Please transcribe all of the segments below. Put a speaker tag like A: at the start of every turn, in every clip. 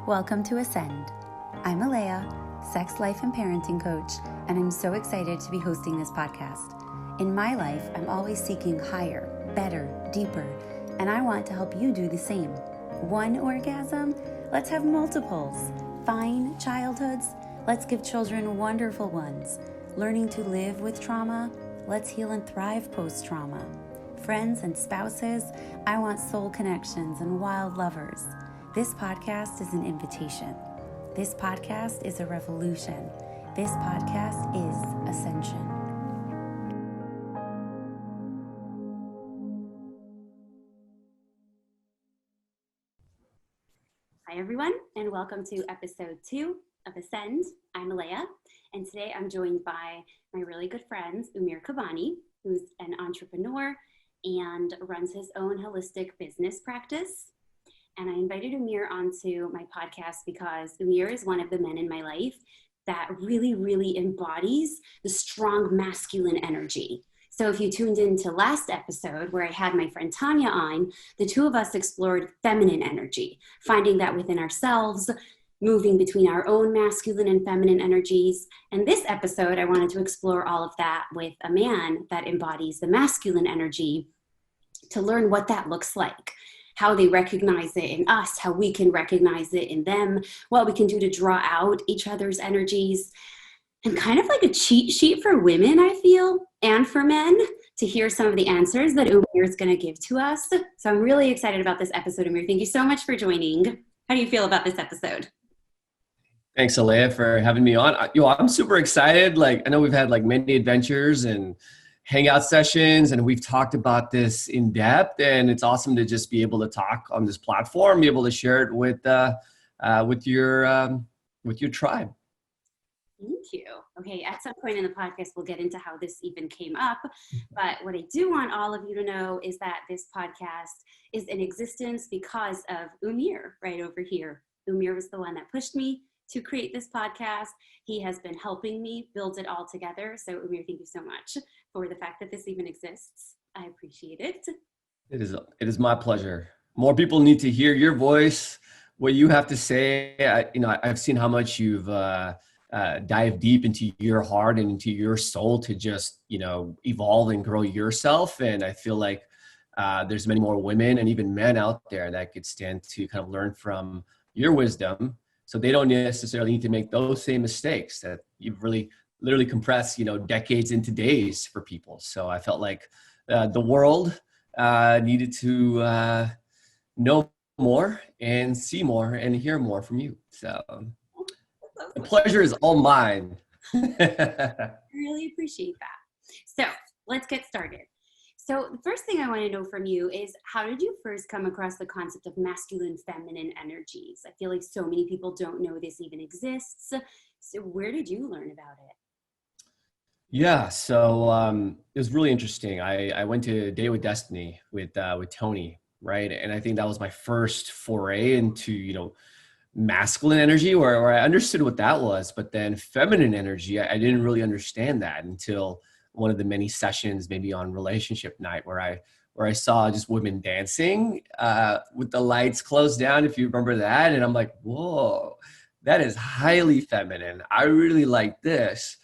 A: Welcome to Ascend. I'm Alaya, sex, life, and parenting coach, and I'm so excited to be hosting this podcast. In my life, I'm always seeking higher, better, deeper, and I want to help you do the same. One orgasm? Let's have multiples. Fine childhoods? Let's give children wonderful ones. Learning to live with trauma? Let's heal and thrive post-trauma. Friends and spouses? I want soul connections and wild lovers. This podcast is an invitation. This podcast is a revolution. This podcast is ascension. Hi, everyone, and welcome to episode 2 of Ascend. I'm Alaya, and today I'm joined by my really good friend, Umair Kabani, who's an entrepreneur and runs his own holistic business practice. And I invited Umair onto my podcast because Umair is one of the men in my life that really embodies the strong masculine energy. So if you tuned into last episode where I had my friend Tanya on, the two of us explored feminine energy, finding that within ourselves, moving between our own masculine and feminine energies. And this episode, I wanted to explore all of that with a man that embodies the masculine energy to learn what that looks like, how they recognize it in us, how we can recognize it in them, what we can do to draw out each other's energies, and kind of like a cheat sheet for women, I feel, and for men, to hear some of the answers that Umair is going to give to us. So I'm really excited about this episode, Umair. Thank you so much for joining. How do you feel about this episode?
B: Thanks, Alaya, for having me on. I'm super excited. I know we've had many adventures and hangout sessions, and we've talked about this in depth, and it's awesome to just be able to talk on this platform, be able to share it with your tribe.
A: Thank you. Okay, at some point in the podcast, we'll get into how this even came up. But what I do want all of you to know is that this podcast is in existence because of Umair right over here. Umair was the one that pushed me to create this podcast. He has been helping me build it all together. So Umair, thank you so much for the fact that this even exists. I appreciate it.
B: It is my pleasure. More people need to hear your voice, what you have to say. I've seen how much you've dived deep into your heart and into your soul to just, evolve and grow yourself. And I feel like there's many more women and even men out there that could stand to kind of learn from your wisdom, so they don't necessarily need to make those same mistakes that you've really literally compressed, decades into days for people. So I felt like the world needed to know more and see more and hear more from you. So the pleasure is all mine.
A: I really appreciate that. So let's get started. So the first thing I want to know from you is, how did you first come across the concept of masculine, feminine energies? I feel like so many people don't know this even exists. So where did you learn about it?
B: Yeah, so it was really interesting. I went to Date with Destiny with Tony, right? And I think that was my first foray into, masculine energy, where I understood what that was, but then feminine energy, I didn't really understand that until one of the many sessions, maybe on relationship night, where I saw just women dancing with the lights closed down, if you remember that. And I'm like, whoa, that is highly feminine. I really like this.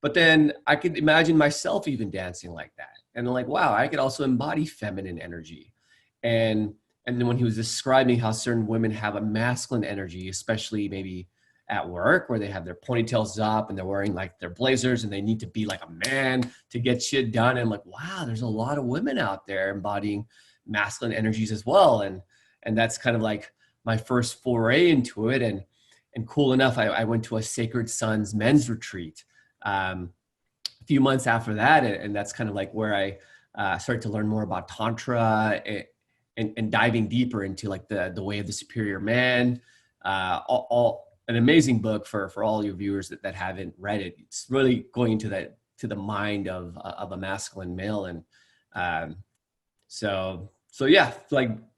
B: But then I could imagine myself even dancing like that. And I'm like, wow, I could also embody feminine energy. And then when he was describing how certain women have a masculine energy, especially maybe at work, where they have their ponytails up and they're wearing their blazers and they need to be like a man to get shit done. And I'm like, wow, there's a lot of women out there embodying masculine energies as well. And that's kind of like my first foray into it. And cool enough, I went to a Sacred Sons men's retreat a few months after that. And that's kind of like where I started to learn more about Tantra and diving deeper into the way of the superior man, an amazing book for all your viewers that haven't read it. It's really going into to the mind of a masculine male. And so yeah,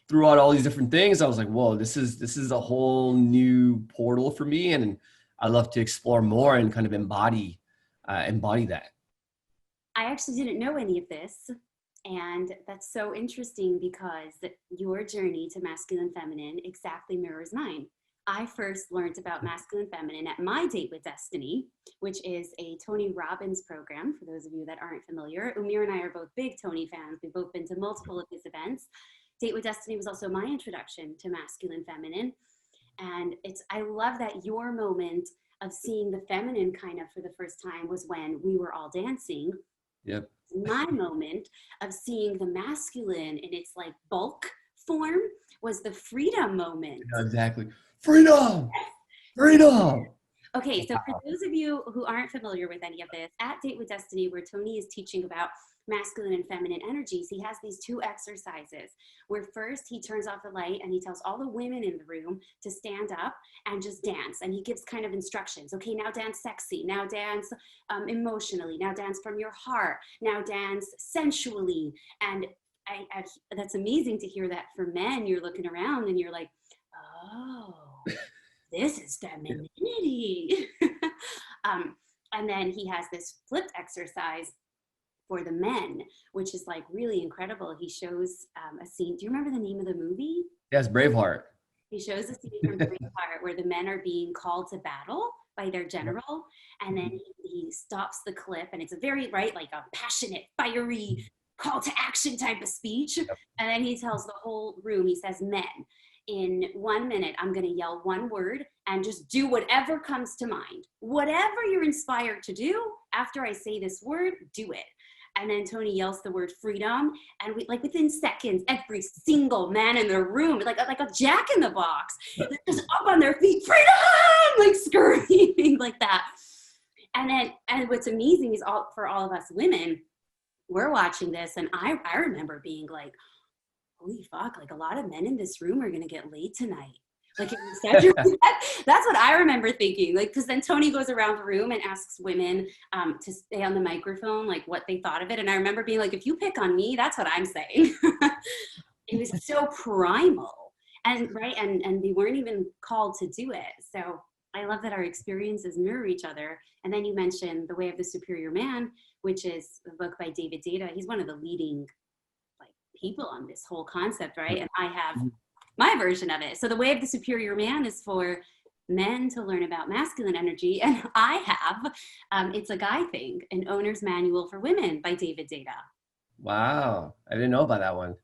B: throughout all these different things, I was like, whoa, this is a whole new portal for me. And I love to explore more and kind of embody that.
A: I actually didn't know any of this. And that's so interesting because your journey to masculine, feminine exactly mirrors mine. I first learned about masculine feminine at my Date with Destiny, which is a Tony Robbins program. For those of you that aren't familiar, Umair and I are both big Tony fans. We've both been to multiple of his events. Date with Destiny was also my introduction to masculine feminine. And I love that your moment of seeing the feminine kind of for the first time was when we were all dancing.
B: Yep.
A: My moment of seeing the masculine in its like bulk form was the freedom moment.
B: Yeah, exactly. Freedom! Freedom!
A: Okay, so for those of you who aren't familiar with any of this, at Date with Destiny, where Tony is teaching about masculine and feminine energies, he has these two exercises where first he turns off the light and he tells all the women in the room to stand up and just dance. And he gives kind of instructions. Okay, now dance sexy, now dance emotionally, now dance from your heart, now dance sensually. And that's amazing to hear that for men. You're looking around and you're like, oh, this is femininity. And then he has this flipped exercise for the men, which is like really incredible. He shows a scene. Do you remember the name of the movie?
B: Yes, Braveheart.
A: He shows a scene from Braveheart where the men are being called to battle by their general, and then he stops the clip, and it's a very, right, like a passionate, fiery call to action type of speech. And then he tells the whole room, he says, men, in 1 minute, I'm going to yell one word and just do whatever comes to mind. Whatever you're inspired to do, after I say this word, do it. And then Tony yells the word freedom, and we, like within seconds, every single man in the room, like a jack in the box, they're just up on their feet, freedom, like screaming like that. And what's amazing is for all of us women, we're watching this, and I remember being like, holy fuck, like a lot of men in this room are gonna get laid tonight. Like that's what I remember thinking. Like, because then Tony goes around the room and asks women to stay on the microphone, like what they thought of it. And I remember being like, if you pick on me, that's what I'm saying. It was so primal, and right, and they weren't even called to do it. So I love that our experiences mirror each other. And then you mentioned The Way of the Superior Man, which is a book by David Data. He's one of the leading like people on this whole concept, right? And I have my version of it. So The Way of the Superior Man is for men to learn about masculine energy. And I have, it's a guy thing, An Owner's Manual for Women by David Data.
B: Wow. I didn't know about that one.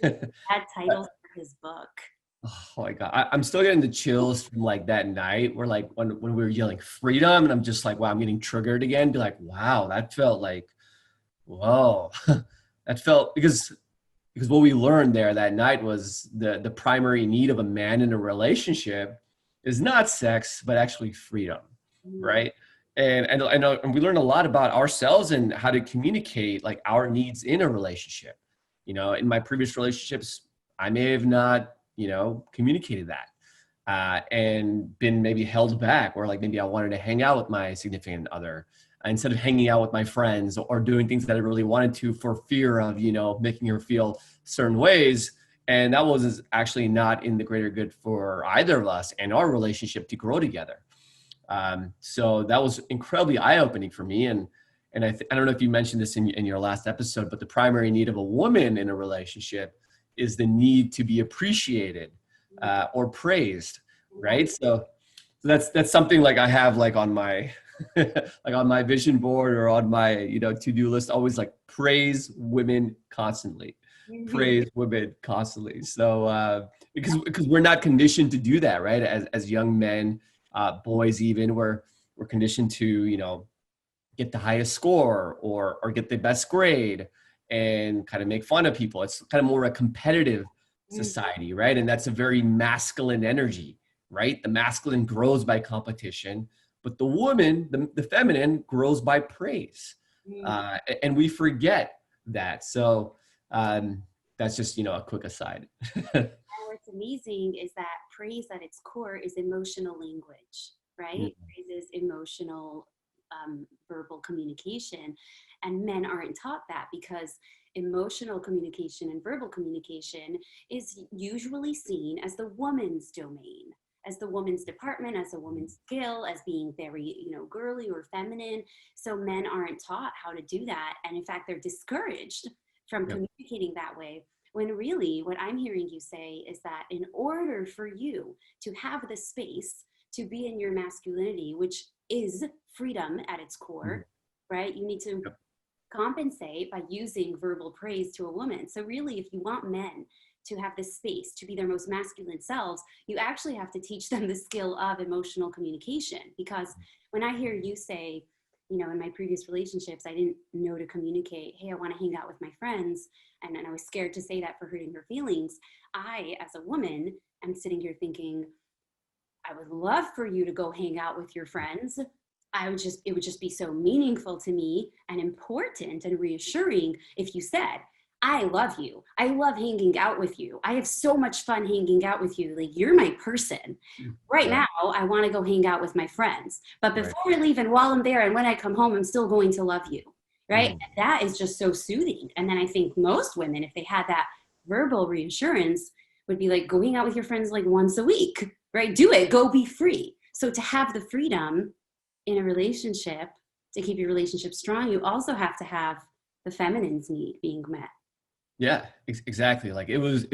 A: Had titles for his book.
B: Oh my God. I'm still getting the chills from like that night where like when we were yelling freedom and I'm just like, wow, I'm getting triggered again. Be like, wow, that felt like, whoa. That felt because what we learned there that night was the primary need of a man in a relationship is not sex, but actually freedom, right? And we learned a lot about ourselves and how to communicate like our needs in a relationship. You know, in my previous relationships, I may have not, communicated that and been maybe held back, or like maybe I wanted to hang out with my significant other instead of hanging out with my friends or doing things that I really wanted to for fear of, making her feel certain ways. And that was actually not in the greater good for either of us and our relationship to grow together. So that was incredibly eye-opening for me. And I don't know if you mentioned this in your last episode, but the primary need of a woman in a relationship is the need to be appreciated or praised, right? So that's something like I have like on my like on my vision board or on my to-do list, always like praise women constantly. Praise women constantly. So because we're not conditioned to do that, right? As young men, boys even, we're conditioned to get the highest score or get the best grade and kind of make fun of people. It's kind of more a competitive society, right? And that's a very masculine energy, right? The masculine grows by competition, but the woman, the feminine, grows by praise. And we forget that. So that's just, a quick aside.
A: And what's amazing is that praise at its core is emotional language, right? Praise is emotional verbal communication, and men aren't taught that because emotional communication and verbal communication is usually seen as the woman's domain, as the woman's department, as a woman's skill, as being very girly or feminine. So men aren't taught how to do that, and in fact they're discouraged from communicating that way. When really what I'm hearing you say is that in order for you to have the space to be in your masculinity, which is freedom at its
B: Mhm.
A: core, right? You need to
B: Yep.
A: compensate by using verbal praise to a woman. So really, if you want men to have this space to be their most masculine selves, you actually have to teach them the skill of emotional communication. Because when I hear you say, you know, in my previous relationships, I didn't know to communicate, hey, I want to hang out with my friends. And I was scared to say that for hurting her feelings. I, as a woman, am sitting here thinking, I would love for you to go hang out with your friends. It would just be so meaningful to me and important and reassuring if you said, I love you. I love hanging out with you. I have so much fun hanging out with you. Like, you're my person. Right
B: Right.
A: now, I want to go hang out with my friends. But
B: Right.
A: before I leave and while I'm there and when I come home, I'm still going to love you. Right.
B: Mhm.
A: That is just so soothing. And then I think most women, if they had that verbal reassurance, would be like going out with your friends like once a week, right? Do it, go be free. So to have the freedom in a relationship, to keep your relationship strong, you also have to have the feminine's need being met.
B: Yeah, exactly. Like it was,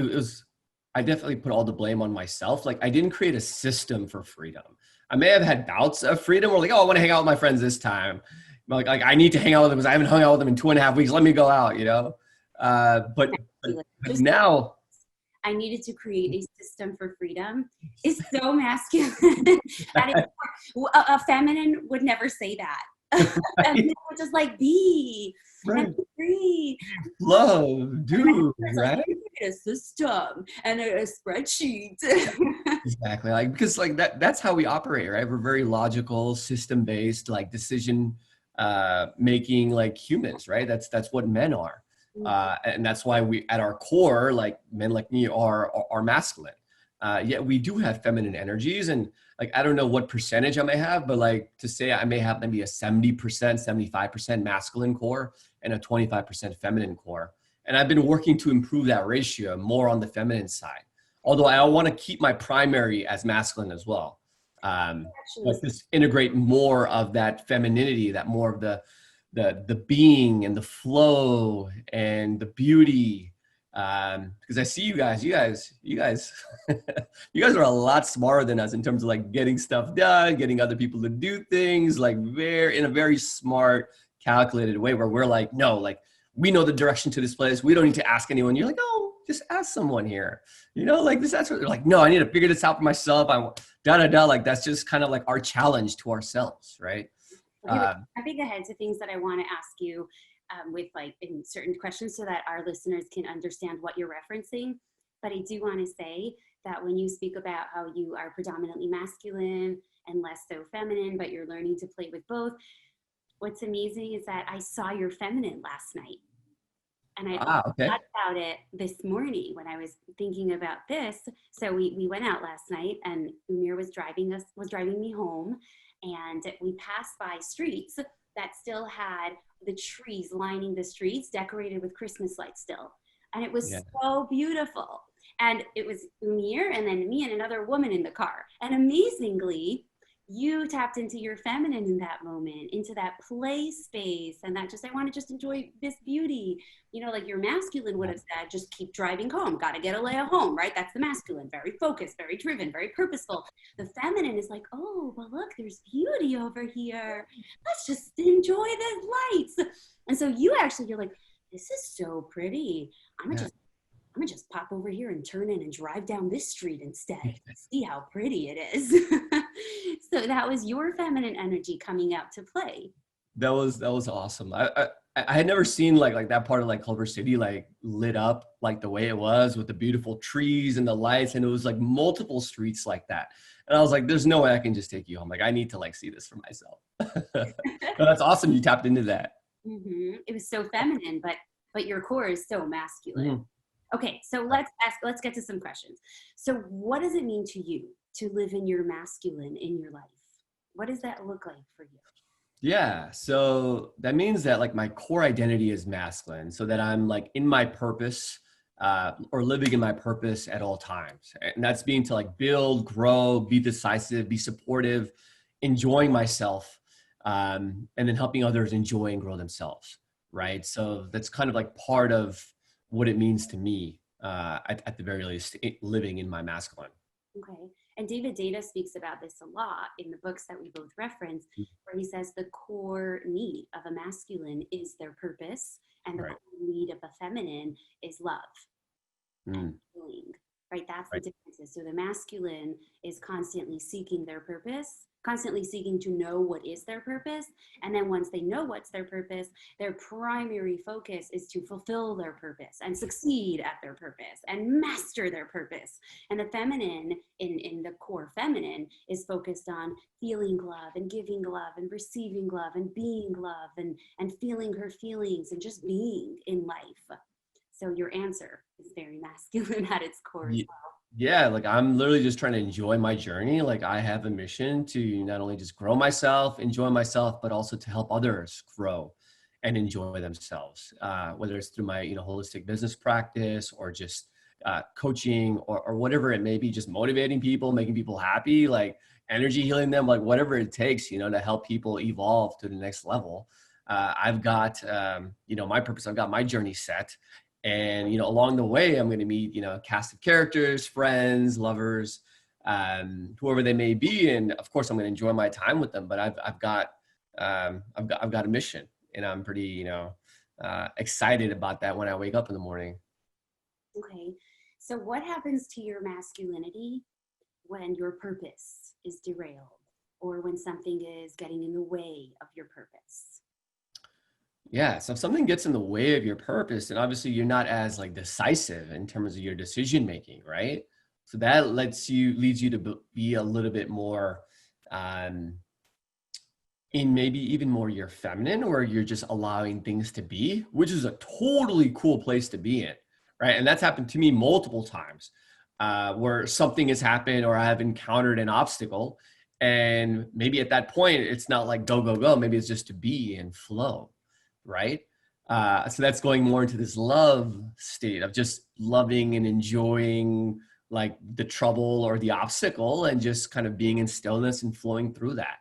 B: I definitely put all the blame on myself. Like I didn't create a system for freedom. I may have had bouts of freedom where like, oh, I want to hang out with my friends this time. Like I need to hang out with them because I haven't hung out with them in 2.5 weeks. Let me go out, you know? Uh, but, but,
A: Like,
B: but
A: just
B: now,
A: I needed to create a system for freedom is so masculine. At its core. A feminine would never say that. A feminine would just like be and
B: right,
A: be free.
B: love,
A: And
B: do,
A: it's like,
B: right?
A: let me create a system and a spreadsheet.
B: Exactly. Like because like that's how we operate, right? We're very logical, system based, like decision making like humans, right? That's what men are. And that's why we at our core, like men like me are masculine. Yet we do have feminine energies. And like I don't know what percentage I may have, but like to say I may have maybe a 70%, 75% masculine core and a 25% feminine core. And I've been working to improve that ratio more on the feminine side, although I want to keep my primary as masculine as well.
A: Actually,
B: But just integrate more of that femininity, that more of the being and the flow and the beauty. Because I see you guys, you guys are a lot smarter than us in terms of like getting stuff done, getting other people to do things, like very in a very smart, calculated way. Where we're like, no, like we know the direction to this place. We don't need to ask anyone. You're like, oh, just ask someone here. You know, like this. That's what they're like. No, I need to figure this out for myself. I da da da. Like that's just kind of like our challenge to ourselves, right?
A: okay, wait,
B: Um,
A: I'm big ahead to things that I want to ask you with like in certain questions so that our listeners can understand what you're referencing. But I do want to say that when you speak about how you are predominantly masculine and less so feminine, but you're learning to play with both, what's amazing is that I saw your feminine last night. And I
B: okay.
A: thought about it this morning when I was thinking about this. So we went out last night and Umir was driving me home, and we passed by streets that still had the trees lining the streets decorated with Christmas lights still. And it
B: Yeah.
A: was so beautiful. And it was Umir and then me and another woman in the car. And amazingly, you tapped into your feminine in that moment, into that play space, and that just, I want to just enjoy this beauty. You know, like your masculine would have said, just keep driving home, got to get Alaya home, right? That's the masculine, very focused, very driven, very purposeful. The feminine is like, oh, well, look, there's beauty over here. Let's just enjoy the lights. And so you're like, this is so pretty. I'm gonna
B: Yeah.
A: just I'm gonna just pop over here and turn in and drive down this street instead. See how pretty it is. So that was your feminine energy coming out to play.
B: That was awesome. I had never seen like that part of like Culver City like lit up like the way it was with the beautiful trees and the lights, and it was like multiple streets like that. And I was like, "There's no way I can just take you home. Like I need to like see this for myself." No, that's awesome. You tapped into that.
A: It was so feminine, but your core is so masculine.
B: Mhm.
A: Okay, so
B: Right.
A: let's get to some questions. So what does it mean to you to live in your masculine in your life? What does that look like for you?
B: Yeah, so that means that like my core identity is masculine, so that I'm like in my purpose, or living in my purpose at all times, and that's being to like build, grow, be decisive, be supportive, enjoying myself, and then helping others enjoy and grow themselves. Right. So that's kind of like part of what it means to me. at the very least, living in my masculine.
A: Okay. And David Data speaks about this a lot in the books that we both reference, where he says the core need of a masculine is their purpose, and the
B: Right.
A: core need of a feminine is love and
B: Mm.
A: healing, right? That's the
B: Right.
A: differences. So the masculine is constantly seeking their purpose, constantly seeking to know what is their purpose. And then once they know what's their purpose, their primary focus is to fulfill their purpose and succeed at their purpose and master their purpose. And the feminine, in the core feminine, is focused on feeling love and giving love and receiving love and being love and feeling her feelings and just being in life. So your answer is very masculine at its core as
B: Ye- Yeah, like I'm literally just trying to enjoy my journey. Like I have a mission to not only just grow myself, enjoy myself, but also to help others grow and enjoy themselves. Whether it's through my, holistic business practice or just coaching or whatever it may be, just motivating people, making people happy, like energy healing them, like whatever it takes, to help people evolve to the next level. I've got, my purpose. I've got my journey set. And along the way I'm going to meet a cast of characters, friends, lovers, whoever they may be, and of course I'm going to enjoy my time with them. But I've got a mission, and I'm pretty excited about that when I wake up in the morning.
A: okay. So what happens to your masculinity when your purpose is derailed or when something is getting in the way of your purpose?
B: Yeah, so if something gets in the way of your purpose, then obviously you're not as like decisive in terms of your decision making, right? So that leads you to be a little bit more um, in maybe even more your feminine, where you're just allowing things to be, which is a totally cool place to be in, right? And that's happened to me multiple times, where something has happened or I've encountered an obstacle, and maybe at that point it's not like go go go. Maybe it's just to be and flow, right? So that's going more into this love state of just loving and enjoying like the trouble or the obstacle, and just kind of being in stillness and flowing through that.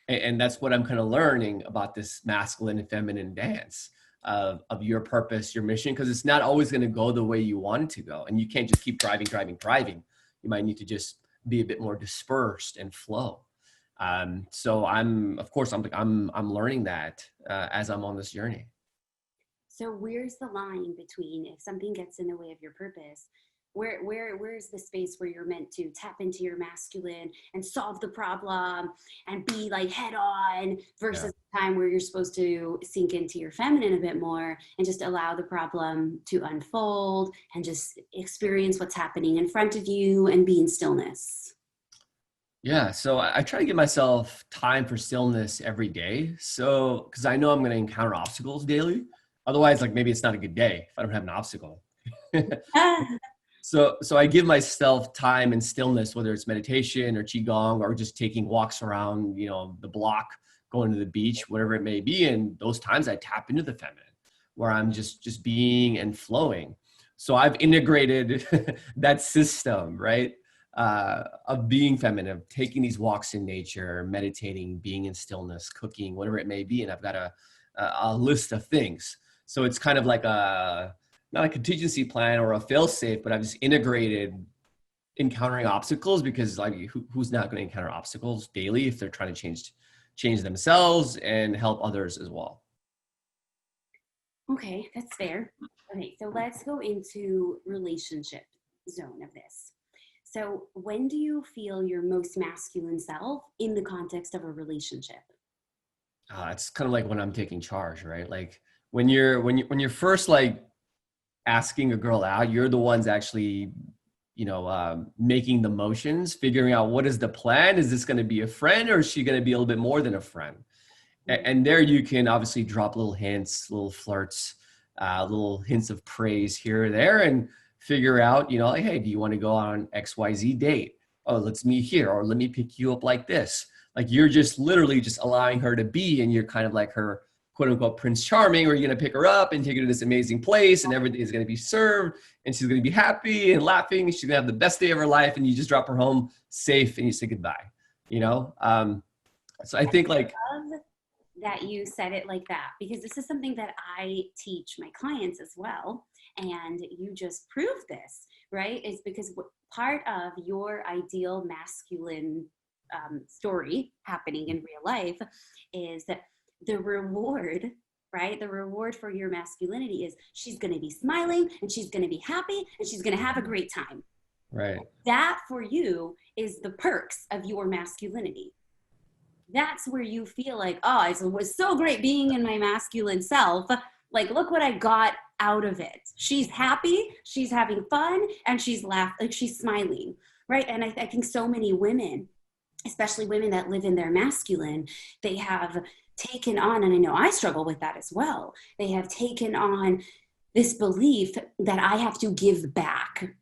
B: And that's what I'm kind of learning about this masculine and feminine dance of your purpose, your mission, because it's not always going to go the way you want it to go. And you can't just keep driving. You might need to just be a bit more dispersed and flow. So I'm learning that as I'm on this journey.
A: So where's the line between if something gets in the way of your purpose, where's the space where you're meant to tap into your masculine and solve the problem and be like head on
B: Yeah.
A: versus the time where you're supposed to sink into your feminine a bit more and just allow the problem to unfold and just experience what's happening in front of you and be in stillness?
B: Yeah, so I try to give myself time for stillness every day. So, because I know I'm going to encounter obstacles daily. Otherwise, like maybe it's not a good day if I don't have an obstacle.
A: Ah,
B: So I give myself time and stillness, whether it's meditation or qigong or just taking walks around, the block, going to the beach, whatever it may be. And those times I tap into the feminine, where I'm just being and flowing. So I've integrated that system, right? Of being feminine, of taking these walks in nature, meditating, being in stillness, cooking, whatever it may be. And I've got a list of things. So it's kind of like not a contingency plan or a fail safe, but I've just integrated encountering obstacles, because like who's not going to encounter obstacles daily if they're trying to change themselves and help others as well.
A: okay, that's fair. Okay, so let's go into relationship zone of this. So when do you feel your most masculine self in the context of a relationship?
B: It's kind of like when I'm taking charge, right? Like when you're first like asking a girl out, you're the ones actually making the motions, figuring out what is the plan. Is this going to be a friend, or is she going to be a little bit more than a friend? And there you can obviously drop little hints, little flirts, little hints of praise here or there, and figure out, like, hey, do you want to go on XYZ date? Oh, let's meet here, or let me pick you up like this. Like you're just literally just allowing her to be, and you're kind of like her quote unquote Prince Charming, where you're going to pick her up and take her to this amazing place, and everything is going to be served, and she's going to be happy and laughing. She's going to have the best day of her life, and you just drop her home safe and you say goodbye, you know? So I think like,
A: Love that you said it like that because this is something that I teach my clients as well. and you just proved this, right? Is because part of your ideal masculine story happening in real life is that the reward, right? The reward for your masculinity is she's going to be smiling and she's going to be happy and she's going to have a great time.
B: Right.
A: That for you is the perks of your masculinity. That's where you feel like, oh, it was so great being in my masculine self. Like, look what I got out of it. She's happy, she's having fun, and she's laughing, like she's smiling, right? And I think so many women, especially women that live in their masculine, they have taken on, and I know I struggle with that as well, they have taken on this belief that I have to give back.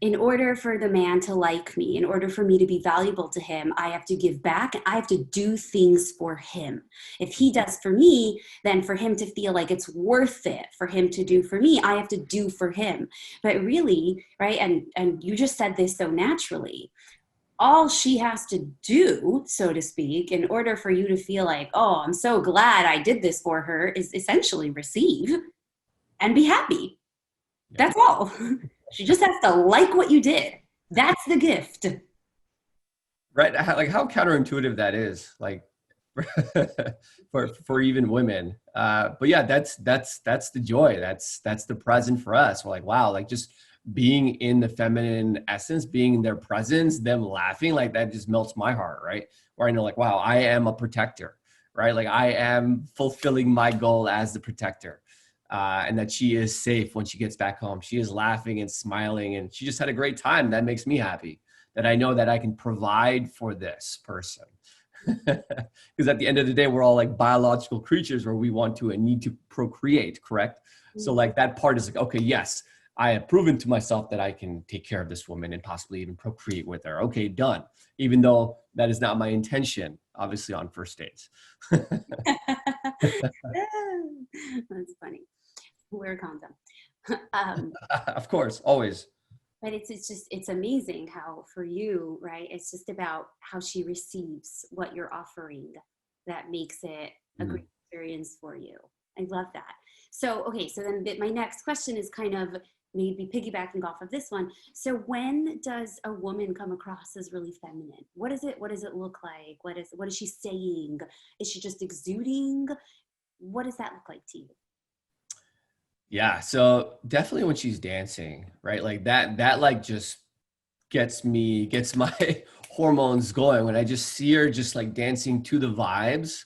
A: In order for the man to like me, in order for me to be valuable to him, I have to give back. I have to do things for him. If he does for me, then for him to feel like it's worth it for him to do for me, I have to do for him. But really, right, and you just said this so naturally, all she has to do, so to speak, in order for you to feel like, oh, I'm so glad I did this for her, is essentially receive and be happy. That's all. She just has to like what you did. That's the gift.
B: Right. Like how counterintuitive that is, like for even women. But yeah, that's the joy. That's the present for us. We're like, wow, like just being in the feminine essence, being in their presence, them laughing, like that just melts my heart, right? Where I know like, wow, I am a protector, right? Like I am fulfilling my goal as the protector. And that she is safe when she gets back home. She is laughing and smiling and she just had a great time. That makes me happy that I know that I can provide for this person. Because at the end of the day, we're all like biological creatures where we want to and need to procreate, correct? So like that part is like, okay, yes, I have proven to myself that I can take care of this woman and possibly even procreate with her. Okay, done. Even though that is not my intention, obviously on first dates.
A: That's funny. Wear a condom.
B: Of course, always.
A: But it's amazing how for you, right? It's just about how she receives what you're offering that makes it a great experience for you. I love that. So, okay, so then my next question is kind of maybe piggybacking off of this one. So when does a woman come across as really feminine? What is it? What does it look like? What is she saying? Is she just exuding? What does that look like to you?
B: Yeah, so definitely when she's dancing, right? Like that like just gets my hormones going when I just see her just like dancing to the vibes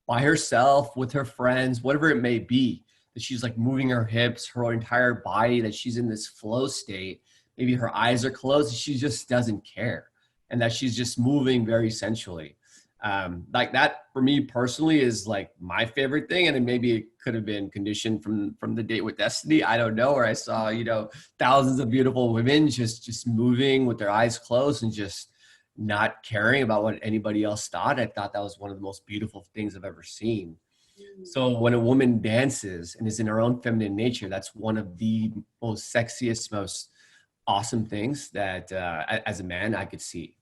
B: by herself with her friends, whatever it may be, that she's like moving her hips, her entire body, that she's in this flow state. Maybe her eyes are closed and she just doesn't care and that she's just moving very sensually. Like that for me personally is like my favorite thing. And then maybe it could have been conditioned from the Date with Destiny. I don't know, where I saw, thousands of beautiful women just moving with their eyes closed and just not caring about what anybody else thought. I thought that was one of the most beautiful things I've ever seen. So when a woman dances and is in her own feminine nature, that's one of the most sexiest, most awesome things that as a man I could see.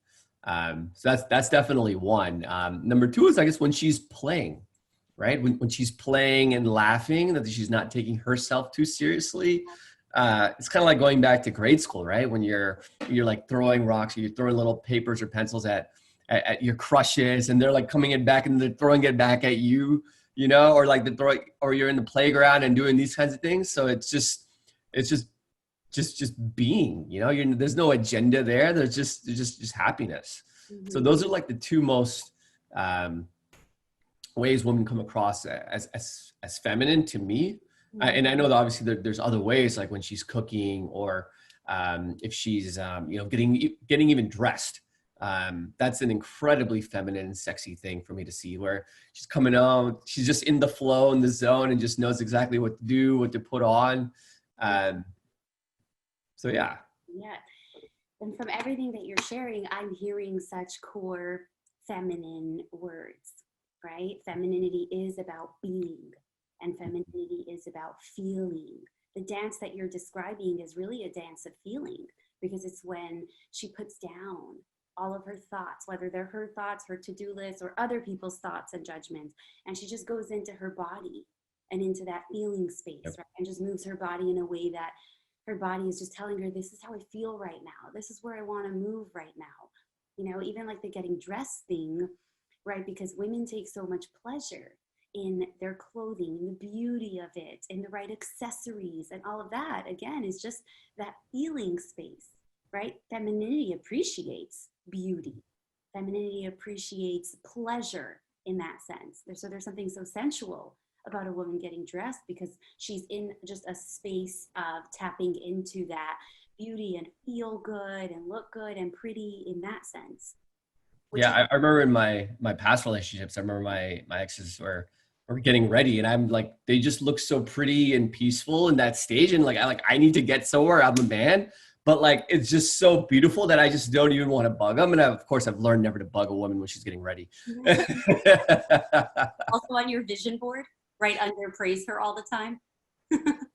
B: So that's definitely one. Number two is I guess when she's playing, right? When she's playing and laughing, that she's not taking herself too seriously. It's kind of like going back to grade school, right? When you're like throwing rocks, or you're throwing little papers or pencils at your crushes, and they're like coming it back and they're throwing it back at you, or like or you're in the playground and doing these kinds of things. So it's just being, there's no agenda there. There's just happiness. So those are like the two most ways women come across as feminine to me. And I know that obviously there's other ways, like when she's cooking or if she's getting even dressed. That's an incredibly feminine and sexy thing for me to see, where she's coming out, she's just in the flow, in the zone, and just knows exactly what to do, what to put on. So yeah.
A: Yeah. And from everything that you're sharing, I'm hearing such core feminine words, right? Femininity is about being, and femininity is about feeling. The dance that you're describing is really a dance of feeling, because it's when she puts down all of her thoughts, whether they're her thoughts, her to-do list, or other people's thoughts and judgments, and she just goes into her body and into that feeling space,
B: Yep.
A: right? And just moves her body in a way that her body is just telling her, this is how I feel right now. This is where I want to move right now. You know, even like the getting dressed thing, right? Because women take so much pleasure in their clothing, in the beauty of it, in the right accessories, and all of that, again, is just that feeling space, right? Femininity appreciates beauty. Femininity appreciates pleasure in that sense. So there's something so sensual about a woman getting dressed because she's in just a space of tapping into that beauty and feel good and look good and pretty in that sense. Which
B: Yeah,
A: is
B: I remember in my past relationships, I remember my exes were getting ready, and I'm like, they just look so pretty and peaceful in that stage, and I need to get somewhere. I'm a man, but like it's just so beautiful that I just don't even want to bug them. And of course, I've learned never to bug a woman when she's getting ready.
A: also on your vision board, right under praise her all the time.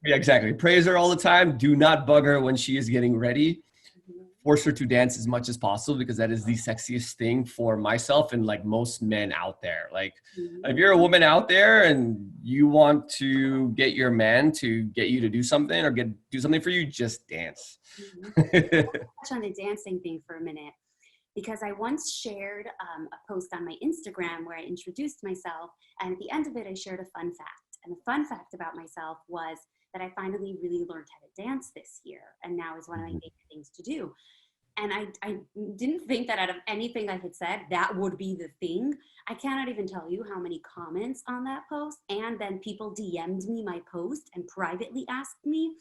B: Yeah, exactly. Praise her all the time. Do not bug her when she is getting ready. Force her to dance as much as possible because that is the sexiest thing for myself and like most men out there. Like if you're a woman out there and you want to get your man to get you to do something or do something for you, just dance.
A: Touch on the dancing thing for a minute because I once shared a post on my Instagram where I introduced myself, and at the end of it I shared a fun fact. And the fun fact about myself was that I finally really learned how to dance this year, and now is one of my favorite things to do. And I didn't think that out of anything I had said, that would be the thing. I cannot even tell you how many comments on that post. And then people DM'd me my post and privately asked me,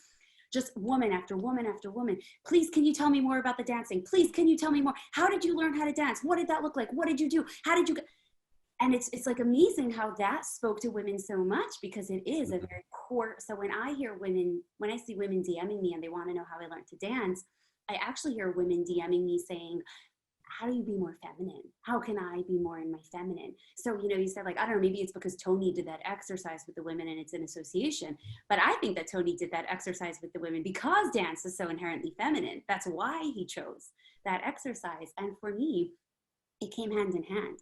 A: just woman after woman after woman, please, can you tell me more about the dancing? Please, can you tell me more? How did you learn how to dance? What did that look like? What did you do? How did you get? And it's like amazing how that spoke to women so much because it is a very core. So when I see women DMing me and they want to know how I learned to dance, I actually hear women DMing me saying, how do you be more feminine? How can I be more in my feminine? So, you said like, I don't know, maybe it's because Tony did that exercise with the women and it's an association. But I think that Tony did that exercise with the women because dance is so inherently feminine. That's why he chose that exercise. And for me, it came hand in hand.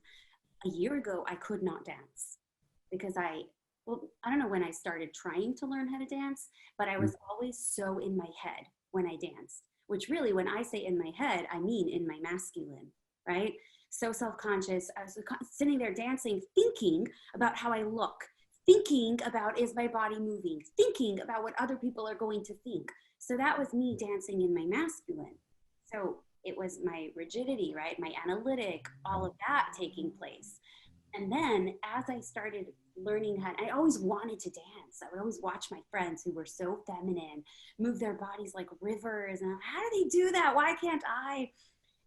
A: A year ago, I could not dance because I don't know when I started trying to learn how to dance, but I was always so in my head when I danced, which really, when I say in my head, I mean in my masculine, right? So self-conscious. I was sitting there dancing, thinking about how I look, thinking about, is my body moving, thinking about what other people are going to think. So that was me dancing in my masculine. So it was my rigidity, right? My analytic, all of that taking place. And then as I started learning how, I always wanted to dance. I would always watch my friends who were so feminine move their bodies like rivers. And how do they do that? Why can't I?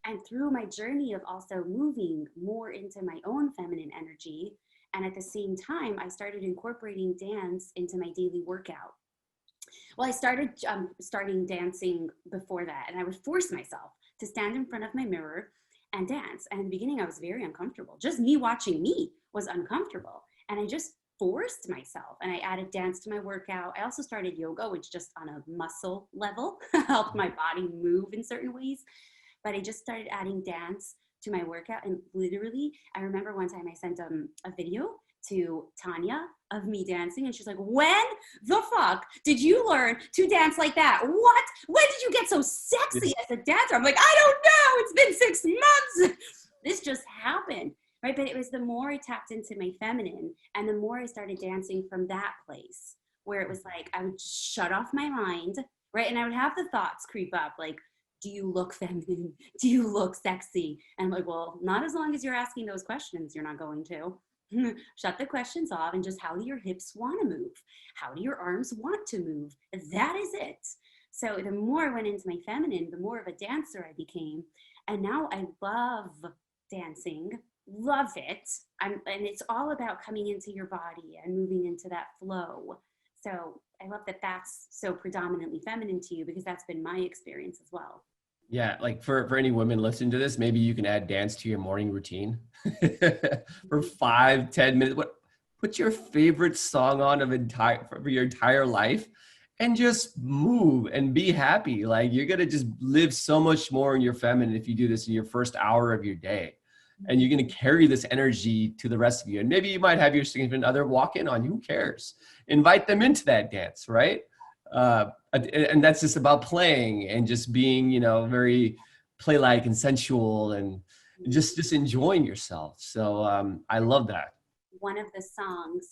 A: And through my journey of also moving more into my own feminine energy, and at the same time, I started incorporating dance into my daily workout. Well, I started starting dancing before that, and I would force myself to stand in front of my mirror and dance. And in the beginning, I was very uncomfortable. Just me watching me was uncomfortable. And I just forced myself and I added dance to my workout. I also started yoga, which just on a muscle level helped my body move in certain ways. But I just started adding dance to my workout. And literally, I remember one time I sent a video to Tanya of me dancing, and she's like, when the fuck did you learn to dance like that? What? When did you get so sexy as a dancer? I'm like, I don't know. It's been 6 months. This just happened, right? But it was the more I tapped into my feminine and the more I started dancing from that place where it was like, I would just shut off my mind, right? And I would have the thoughts creep up like, do you look feminine? Do you look sexy? And I'm like, well, not as long as you're asking those questions, you're not going to. Shut the questions off and just, how do your hips want to move? How do your arms want to move? That is it. So the more I went into my feminine, the more of a dancer I became. And now I love dancing, love it. And it's all about coming into your body and moving into that flow. So I love that that's so predominantly feminine to you because that's been my experience as well.
B: Yeah, like for any women listening to this, maybe you can add dance to your morning routine for 5-10 minutes. Put your favorite song on for your entire life and just move and be happy. Like you're gonna just live so much more in your feminine if you do this in your first hour of your day. and you're going to carry this energy to the rest of you. And maybe you might have your significant other walk in on you. Who cares? Invite them into that dance, right? And that's just about playing and just being, you know, very play-like and sensual and just enjoying yourself. So I love that.
A: One of the songs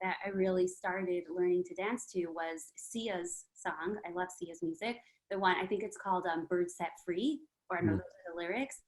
A: that I really started learning to dance to was Sia's song. I love Sia's music. The one, I think it's called Bird Set Free, or I don't know the lyrics.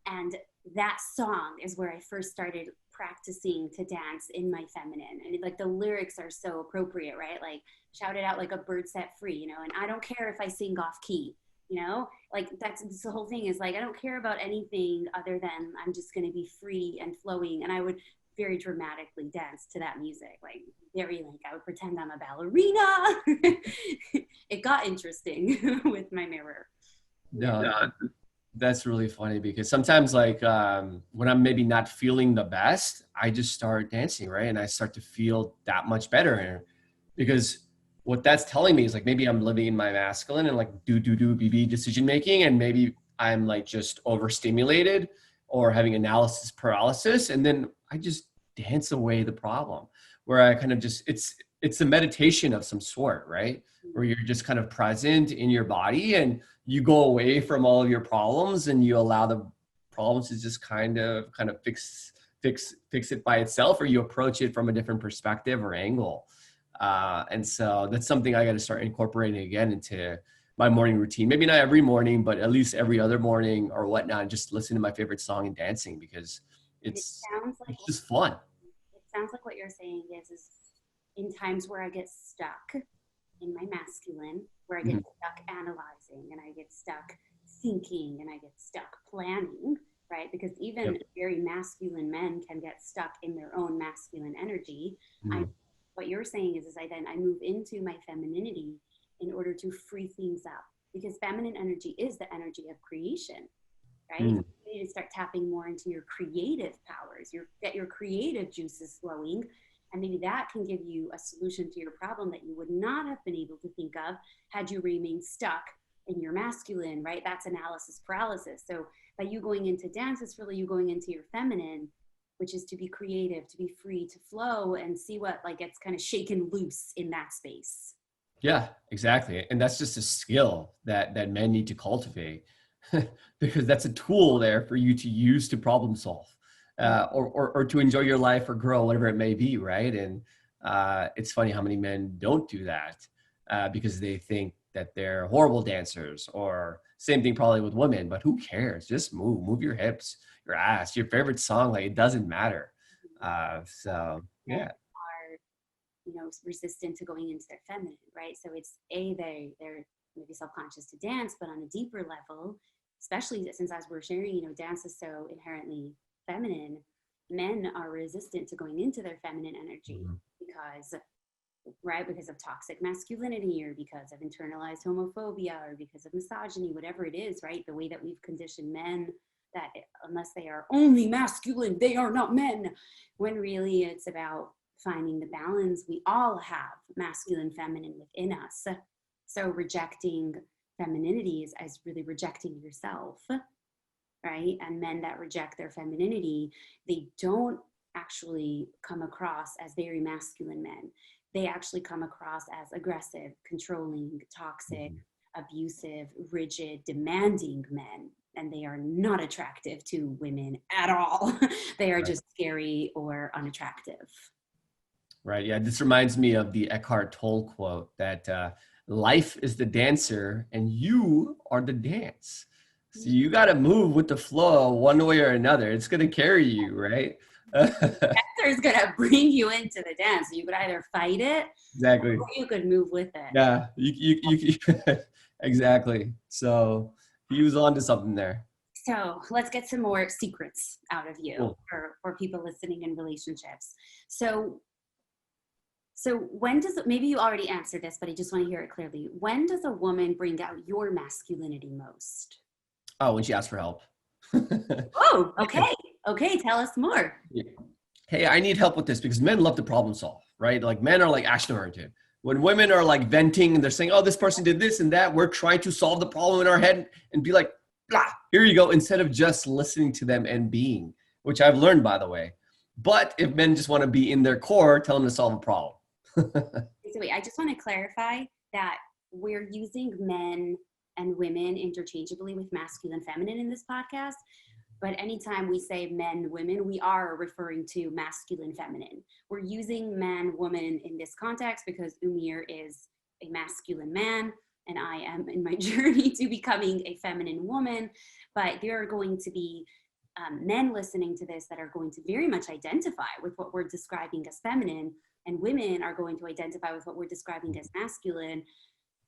A: And that song is where I first started practicing to dance in my feminine. And like the lyrics are so appropriate, right? Like shout it out like a bird set free, you know, and I don't care if I sing off key, you know, like that's the whole thing is like, I don't care about anything other than I'm just going to be free and flowing. And I would very dramatically dance to that music, like very like I would pretend I'm a ballerina. It got interesting with my mirror.
B: No, that's really funny because sometimes like when I'm maybe not feeling the best, I just start dancing, right? And I start to feel that much better. Because what that's telling me is like maybe I'm living in my masculine and like BB decision making, and maybe I'm like just overstimulated or having analysis paralysis, and then I just dance away the problem. Where I kind of just it's a meditation of some sort, right? Where you're just kind of present in your body and you go away from all of your problems and you allow the problems to just kind of fix it by itself, or you approach it from a different perspective or angle. And so that's something I got to start incorporating again into my morning routine. Maybe not every morning, but at least every other morning or whatnot. Just listen to my favorite song and dancing because it's just fun.
A: It sounds like what you're saying is in times where I get stuck in my masculine, where I get stuck analyzing and I get stuck thinking and I get stuck planning, right? Because even very masculine men can get stuck in their own masculine energy. What you're saying is I move into my femininity in order to free things up, because feminine energy is the energy of creation, right? You need to start tapping more into your creative powers, get your creative juices flowing. And maybe that can give you a solution to your problem that you would not have been able to think of had you remained stuck in your masculine, right? That's analysis paralysis. So by you going into dance, it's really you going into your feminine, which is to be creative, to be free, to flow and see what like gets kind of shaken loose in that space.
B: Yeah, exactly. And that's just a skill that men need to cultivate because that's a tool there for you to use to problem solve. Or to enjoy your life or grow, whatever it may be, right? And it's funny how many men don't do that because they think that they're horrible dancers, or same thing probably with women, but who cares? Just move your hips, your ass, your favorite song, like it doesn't matter. So yeah.
A: Are, you know, resistant to going into their feminine, right? So it's they're maybe self-conscious to dance, but on a deeper level, especially since as we're sharing, you know, dance is so inherently feminine, men are resistant to going into their feminine energy because of toxic masculinity, or because of internalized homophobia, or because of misogyny, whatever it is, right? The way that we've conditioned men that unless they are only masculine, they are not men, when really it's about finding the balance. We all have masculine, feminine within us. So rejecting femininity is as really rejecting yourself, right? And men that reject their femininity, they don't actually come across as very masculine men. They actually come across as aggressive, controlling, toxic, abusive, rigid, demanding men. And they are not attractive to women at all. They are just scary or unattractive.
B: Right. Yeah. This reminds me of the Eckhart Tolle quote that life is the dancer and you are the dance. So you got to move with the flow one way or another. It's going to carry you, right?
A: The dancer is going to bring you into the dance. You could either fight it,
B: exactly,
A: or you could move with it.
B: Yeah, you exactly. So he was on to something there.
A: So let's get some more secrets out of you.
B: Cool.
A: for people listening in relationships. So when does, maybe you already answered this, but I just want to hear it clearly. When does a woman bring out your masculinity most?
B: Oh, when she asks for help.
A: Oh, okay. Okay, tell us more.
B: Hey, I need help with this, because men love to problem solve, right? Like men are like action oriented. When women are like venting and they're saying, oh, this person did this and that, we're trying to solve the problem in our head and be like, blah, Here you go, instead of just listening to them and being, which I've learned, by the way. But if men just want to be in their core, tell them to solve a problem.
A: So wait, I just want to clarify that we're using men and women interchangeably with masculine, feminine in this podcast. But anytime we say men, women, we are referring to masculine, feminine. We're using man, woman in this context because Umair is a masculine man and I am in my journey to becoming a feminine woman. But there are going to be men listening to this that are going to very much identify with what we're describing as feminine, and women are going to identify with what we're describing as masculine.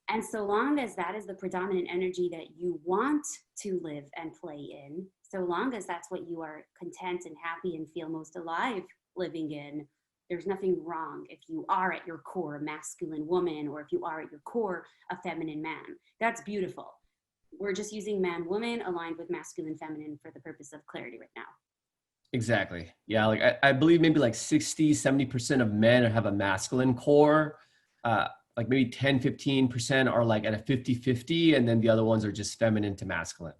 A: And so long as that is the predominant energy that you want to live and play in, so long as that's what you are content and happy and feel most alive living in, there's nothing wrong if you are at your core a masculine woman or if you are at your core a feminine man. That's beautiful. We're just using man, woman aligned with masculine, feminine for the purpose of clarity right now.
B: Exactly. Yeah, like I believe maybe like 60, 70% of men have a masculine core. Like maybe 10, 15% are like at a 50-50, and then the other ones are just feminine to masculine.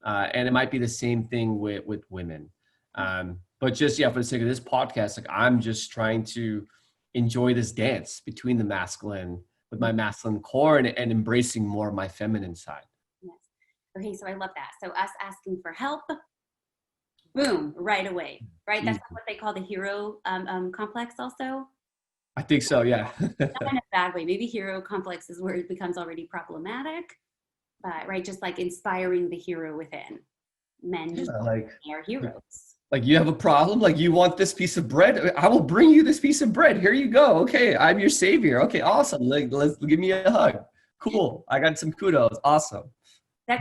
B: And it might be the same thing with women. But just, yeah, for the sake of this podcast, like I'm just trying to enjoy this dance between the masculine with my masculine core and embracing more of my feminine side.
A: Yes. Okay, so I love that. So us asking for help, boom, right away, right? That's what they call the hero complex also.
B: I think so, yeah.
A: Not in a bad way. Maybe hero complex is where it becomes already problematic, but right, just like inspiring the hero within. Men just
B: like
A: are heroes.
B: Like you have a problem, like you want this piece of bread, I will bring you this piece of bread. Here you go. Okay, I'm your savior. Okay, awesome. Like, let's give me a hug. Cool. I got some kudos. Awesome.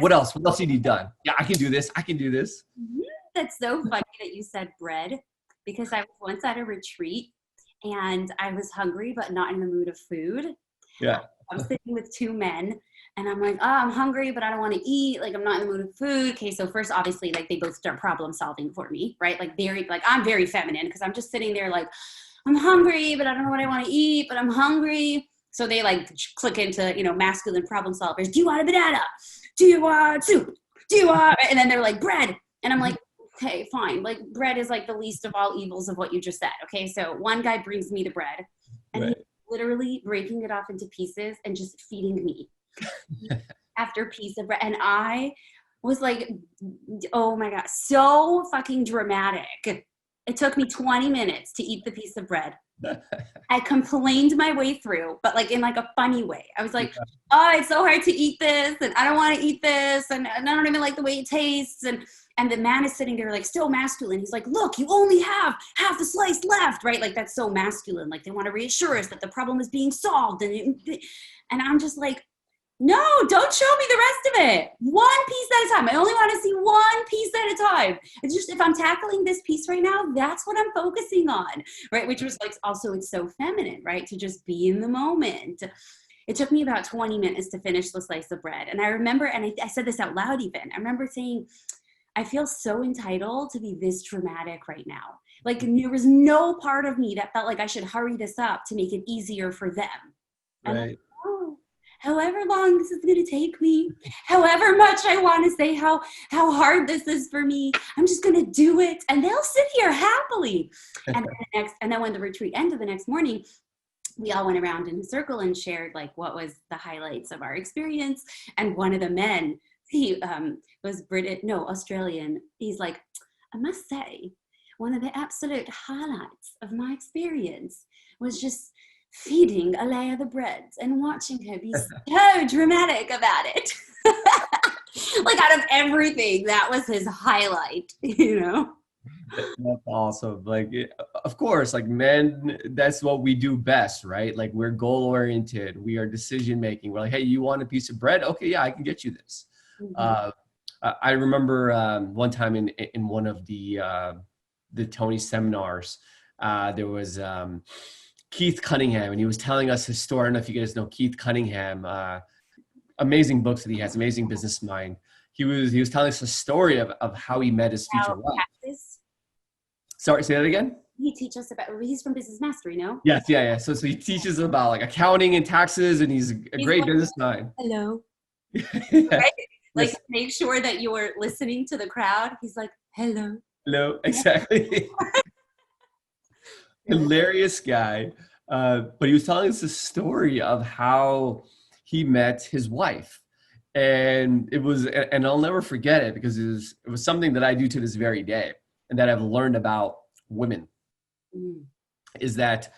B: What else? What else you need done? Yeah, I can do this. I can do this.
A: That's so funny that you said bread, because I was once at a retreat and I was hungry but not in the mood of food.
B: Yeah.
A: I'm sitting with two men and I'm like, oh, I'm hungry, but I don't want to eat. Like, I'm not in the mood of food. Okay, so first, obviously, like they both start problem solving for me, right? Like I'm very feminine because I'm just sitting there like, I'm hungry, but I don't know what I want to eat, but I'm hungry. So they like click into, masculine problem solvers. Do you want a banana? Do you want soup? Do you want? And then they're like, bread. And I'm like, okay, fine. Like bread is like the least of all evils of what you just said. Okay, so one guy brings me the bread and he's literally breaking it off into pieces and just feeding me after piece of bread. And I was like, oh my God, so fucking dramatic. It took me 20 minutes to eat the piece of bread. I complained my way through, but like in like a funny way. I was like, oh, it's so hard to eat this and I don't want to eat this and I don't even like the way it tastes. And the man is sitting there like still masculine. He's like, look, you only have half the slice left, right? Like that's so masculine. Like they want to reassure us that the problem is being solved. And I'm just like, no, don't show me the rest of it. One piece at a time. I only want to see one piece at a time. It's just, if I'm tackling this piece right now, that's what I'm focusing on, right? Which was like, also, it's so feminine, right? To just be in the moment. It took me about 20 minutes to finish the slice of bread. And I remember, and I said this out loud even, I remember saying, I feel so entitled to be this dramatic right now. Like there was no part of me that felt like I should hurry this up to make it easier for them. And
B: Right.
A: however long this is going to take me, however much I want to say how hard this is for me, I'm just going to do it. And they'll sit here happily. And then when the retreat ended the next morning, we all went around in a circle and shared like what was the highlights of our experience. And one of the men, he was Australian. He's like, I must say, one of the absolute highlights of my experience was just feeding Alaya the bread and watching her be so dramatic about it. Like out of everything, that was his highlight,
B: That's awesome. Like, of course, like men, that's what we do best, right? Like we're goal oriented. We are decision making. We're like, hey, you want a piece of bread? Okay, yeah, I can get you this. Mm-hmm. I remember one time in one of the Tony seminars, there was Keith Cunningham, and he was telling us his story. I don't know if you guys know Keith Cunningham. Amazing books that he has, amazing business mind. He was telling us a story of how he met his future wife. Sorry, say that again?
A: He teaches about, he's from Business Mastery, no?
B: Yes, yeah. So he teaches about like accounting and taxes, and he's a great business mind.
A: Hello.
B: Yeah.
A: Right? like
B: Yes.
A: make sure that you were listening to the crowd. He's like, hello.
B: Hello. Exactly. Hilarious guy. But he was telling us a story of how he met his wife. And and I'll never forget it because it was something that I do to this very day and that I've learned about women
A: Mm.
B: is that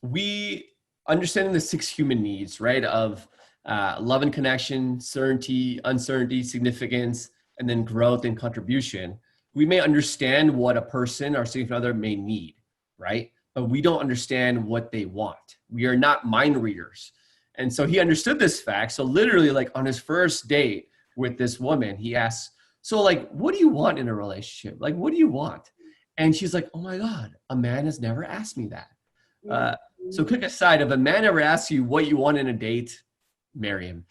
B: we understanding the six human needs, right? Of love and connection, certainty, uncertainty, significance, and then growth and contribution. We may understand what a person or significant other may need, right? But we don't understand what they want. We are not mind readers. And so he understood this fact. So literally, like on his first date with this woman, he asks, so like, what do you want in a relationship? Like, what do you want? And she's like, oh my God, a man has never asked me that. Uh, so quick aside, if a man ever asks you what you want in a date, marry him.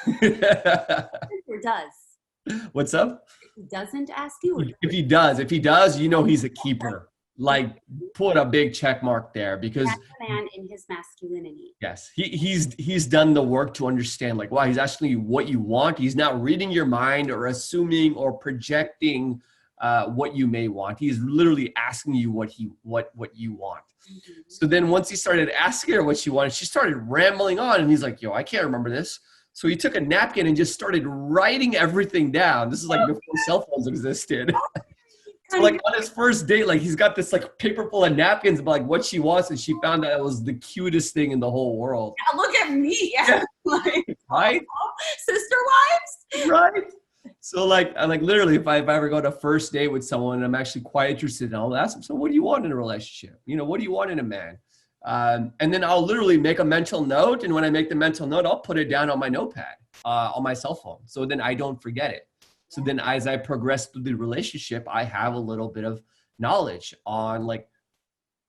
A: Or does.
B: What's up?
A: If he doesn't ask you, or
B: If he does, you know he's a keeper. Like put a big check mark there because
A: that's a man in his masculinity.
B: yes, he's done the work to understand like wow, he's asking you what you want. He's not reading your mind or assuming or projecting what you may want. He's literally asking you what you want.
A: Mm-hmm.
B: So then once he started asking her what she wanted, she started rambling on and he's like, yo, I can't remember this. So he took a napkin and just started writing everything down. This is like before cell phones existed. So like on his first date, like he's got this like paper full of napkins about like what she wants, and she found out it was the cutest thing in the whole world.
A: Yeah, look at me.
B: Yeah.
A: Like,
B: Right?
A: sister wives?
B: Right. So like I like literally if I ever go to a first date with someone and I'm actually quite interested in, I'll ask them, so what do you want in a relationship? You know, what do you want in a man? And then I'll literally make a mental note. And when I make the mental note, I'll put it down on my notepad, on my cell phone. So then I don't forget it. So then as I progress through the relationship, I have a little bit of knowledge on like,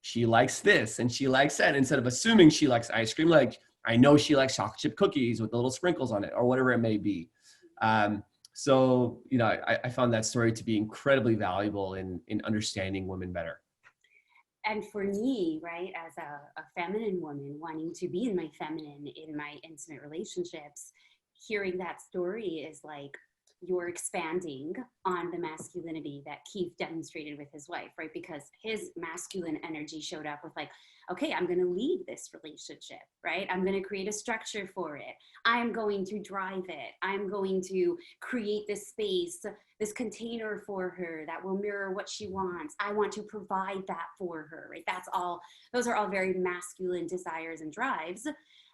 B: she likes this and she likes that. Instead of assuming she likes ice cream, like I know she likes chocolate chip cookies with the little sprinkles on it or whatever it may be. So, you know, I found that story to be incredibly valuable in understanding women better.
A: And for me, right, as a feminine woman wanting to be in my feminine in my intimate relationships, hearing that story is like you're expanding on the masculinity that Keith demonstrated with his wife, right? Because his masculine energy showed up with like, okay, I'm going to lead this relationship, right? I'm going to create a structure for it. I'm going to drive it. I'm going to create this space, this container for her that will mirror what she wants. I want to provide that for her, right? Those are all very masculine desires and drives.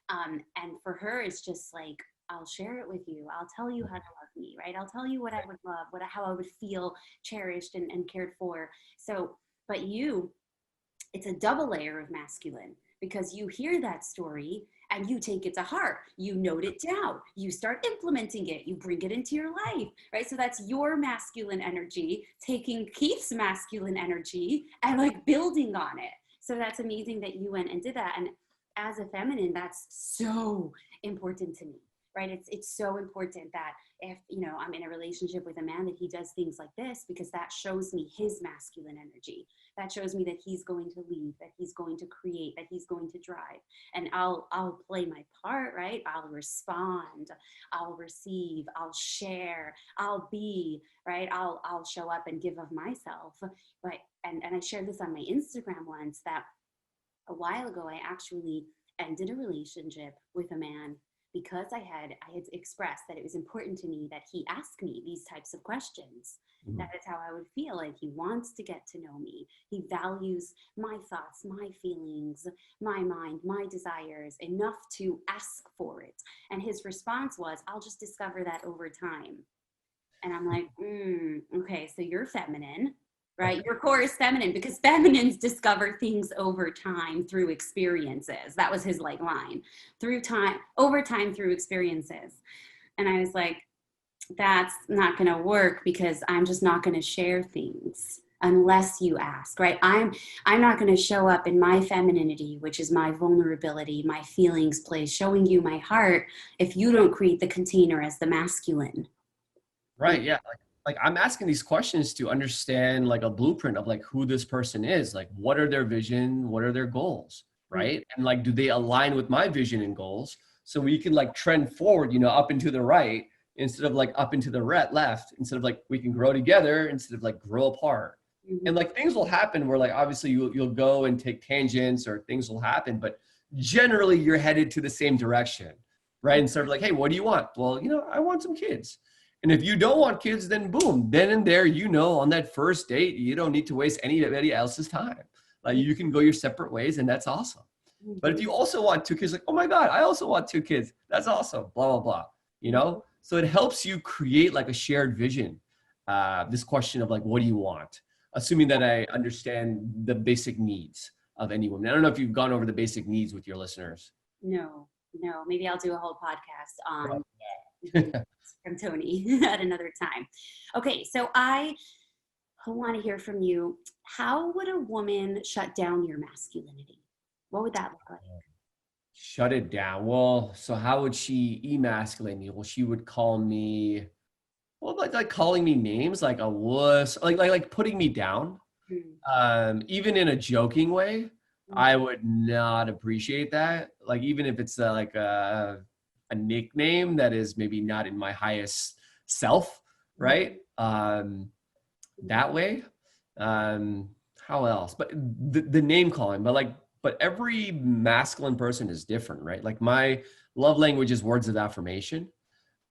A: And for her, it's just like, I'll share it with you. I'll tell you how to love me, right? I'll tell you what I would love, how I would feel cherished and cared for. So, but it's a double layer of masculine because you hear that story and you take it to heart. You note it down. You start implementing it. You bring it into your life, right? So that's your masculine energy, taking Keith's masculine energy and like building on it. So that's amazing that you went and did that. And as a feminine, that's so important to me. Right? It's so important that if, you know, I'm in a relationship with a man that he does things like this, because that shows me his masculine energy. That shows me that he's going to lead, that he's going to create, that he's going to drive. And I'll play my part, right? I'll respond, I'll receive, I'll share, I'll be, right? I'll show up and give of myself. But and I shared this on my Instagram once that a while ago I actually ended a relationship with a man because I had expressed that it was important to me that he ask me these types of questions. Mm-hmm. That is how I would feel, like he wants to get to know me. He values my thoughts, my feelings, my mind, my desires enough to ask for it. And his response was, I'll just discover that over time. And I'm like, okay, so you're feminine. Right? Your core is feminine because feminines discover things over time through experiences. That was his like line. Over time through experiences. And I was like, that's not going to work because I'm just not going to share things unless you ask, right? I'm not going to show up in my femininity, which is my vulnerability, my feelings place, showing you my heart if you don't create the container as the masculine.
B: Right. Yeah. Like I'm asking these questions to understand like a blueprint of like who this person is, like what are their vision, what are their goals, right? Mm-hmm. And like, do they align with my vision and goals? So we can like trend forward, you know, up and to the right instead of like up into the left, instead of like we can grow together instead of like grow apart. And like things will happen where like obviously you'll go and take tangents or things will happen, but generally you're headed to the same direction, right? Instead of like, hey, what do you want? Well, I want some kids. And if you don't want kids, then boom, then and there, on that first date, you don't need to waste anybody else's time. Like you can go your separate ways, and that's awesome. But if you also want 2 kids, like, oh my God, I also want 2 kids. That's awesome. Blah, blah, blah, So it helps you create like a shared vision. This question of like, what do you want? Assuming that I understand the basic needs of any woman. I don't know if you've gone over the basic needs with your listeners.
A: No. Maybe I'll do a whole podcast on from Tony at another time. Okay, so I want to hear from you. How would a woman shut down your masculinity? What would that look like?
B: Shut it down. Well, so how would she emasculate me? Well, she would call me, like calling me names, like a wuss, like putting me down. Even in a joking way, I would not appreciate that. Like even if it's like a nickname that is maybe not in my highest self, right? That way. How else? But the name calling, but every masculine person is different, right? Like my love language is words of affirmation.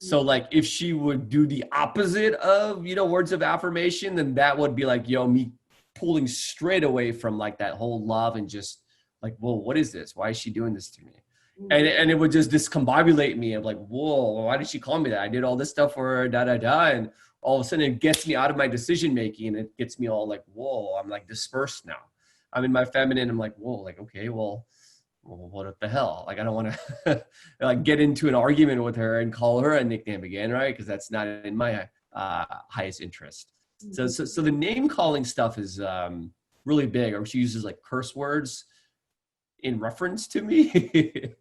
B: So like if she would do the opposite of, words of affirmation, then that would be like, me pulling straight away from like that whole love and just like, whoa, what is this? Why is she doing this to me? And it would just discombobulate me of like, whoa, why did she call me that? I did all this stuff for her, And all of a sudden it gets me out of my decision making and it gets me all like, whoa, I'm like dispersed now. I'm in my feminine. I'm like, whoa, like, okay, well, what the hell? Like, I don't want to like get into an argument with her and call her a nickname again, right? Because that's not in my highest interest. So the name calling stuff is really big. Or she uses like curse words in reference to me,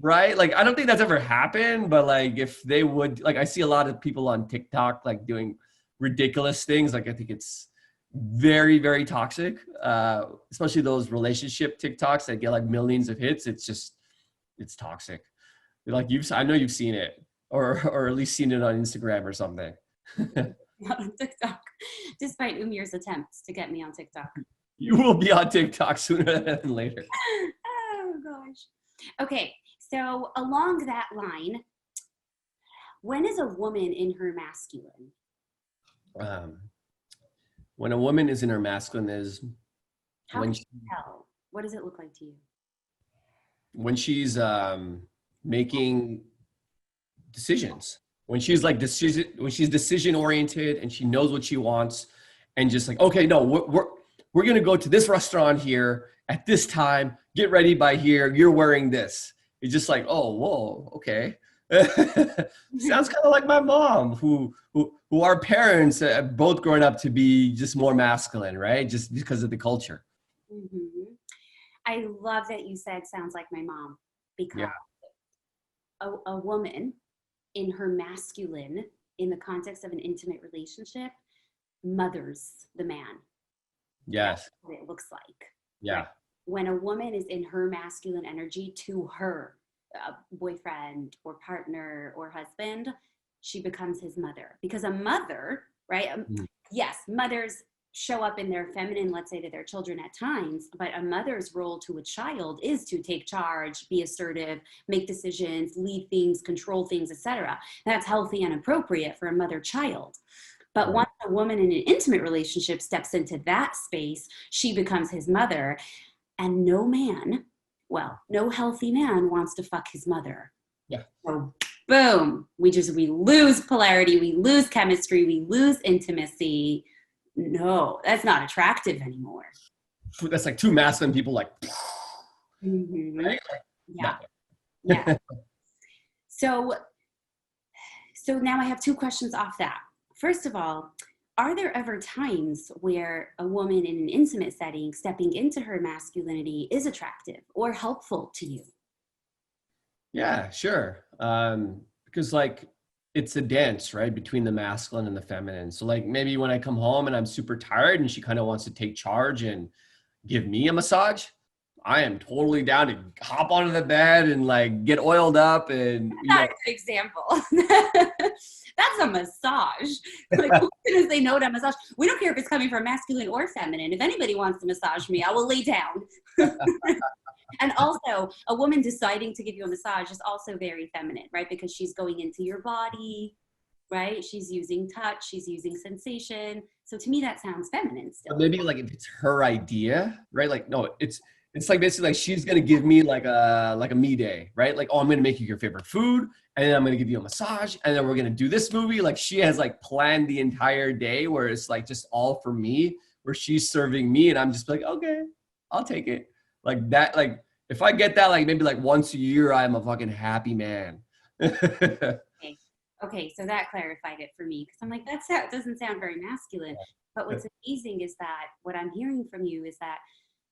B: right? Like, I don't think that's ever happened, but like if they would, like I see a lot of people on TikTok like doing ridiculous things. Like I think it's very, very toxic, especially those relationship TikToks that get like millions of hits. It's toxic. Like I know you've seen it or at least seen it on Instagram or something.
A: Not on TikTok, despite Umair's attempts to get me on TikTok.
B: You will be on TikTok sooner than later.
A: Oh gosh. Okay, so along that line, when is a woman in her masculine?
B: When a woman is in her masculine is
A: how can you tell? What does it look like to you?
B: When she's making decisions. When she's decision oriented and she knows what she wants and just like, okay, no, we're going to go to this restaurant here at this time, get ready by here. You're wearing this. It's just like, oh, whoa. Okay. Sounds kind of like my mom who our parents have both grown up to be just more masculine, right? Just because of the culture.
A: I love that you said sounds like my mom because a woman in her masculine, in the context of an intimate relationship, mothers the man.
B: Yes.
A: That's what it looks like.
B: Yeah.
A: Right? When a woman is in her masculine energy to her boyfriend or partner or husband, she becomes his mother. Because a mother, right? Yes, mothers show up in their feminine, let's say, to their children at times, but a mother's role to a child is to take charge, be assertive, make decisions, lead things, control things, etc. That's healthy and appropriate for a mother-child. But once a woman in an intimate relationship steps into that space, she becomes his mother. And no healthy man wants to fuck his mother.
B: Yeah.
A: So boom, we lose polarity, we lose chemistry, we lose intimacy. No, that's not attractive anymore.
B: That's like two masculine people like.
A: Right? Yeah. So now I have 2 questions off that. First of all, are there ever times where a woman in an intimate setting stepping into her masculinity is attractive or helpful to you?
B: Yeah, sure. Because like it's a dance, right, between the masculine and the feminine. So like maybe when I come home and I'm super tired and she kind of wants to take charge and give me a massage, I am totally down to hop onto the bed and like get oiled up and, you
A: Not
B: know,
A: a good example. That's a massage. Like, who's gonna say no to a massage? We don't care if it's coming from masculine or feminine. If anybody wants to massage me, I will lay down. And also, a woman deciding to give you a massage is also very feminine, right? Because she's going into your body, right? She's using touch, she's using sensation. So to me, that sounds feminine
B: but
A: still.
B: maybe like if it's her idea, right? Like, no, it's like basically like she's gonna give me like a me day, right? Like, oh, I'm gonna make you your favorite food, and then I'm gonna give you a massage, and then we're gonna do this movie. Like she has like planned the entire day where it's like just all for me, where she's serving me, and I'm just like, okay, I'll take it. Like that, like if I get that, like maybe like once a year, I'm a fucking happy man.
A: Okay. Okay, so that clarified it for me because I'm like, that doesn't sound very masculine. But what's amazing is that what I'm hearing from you is that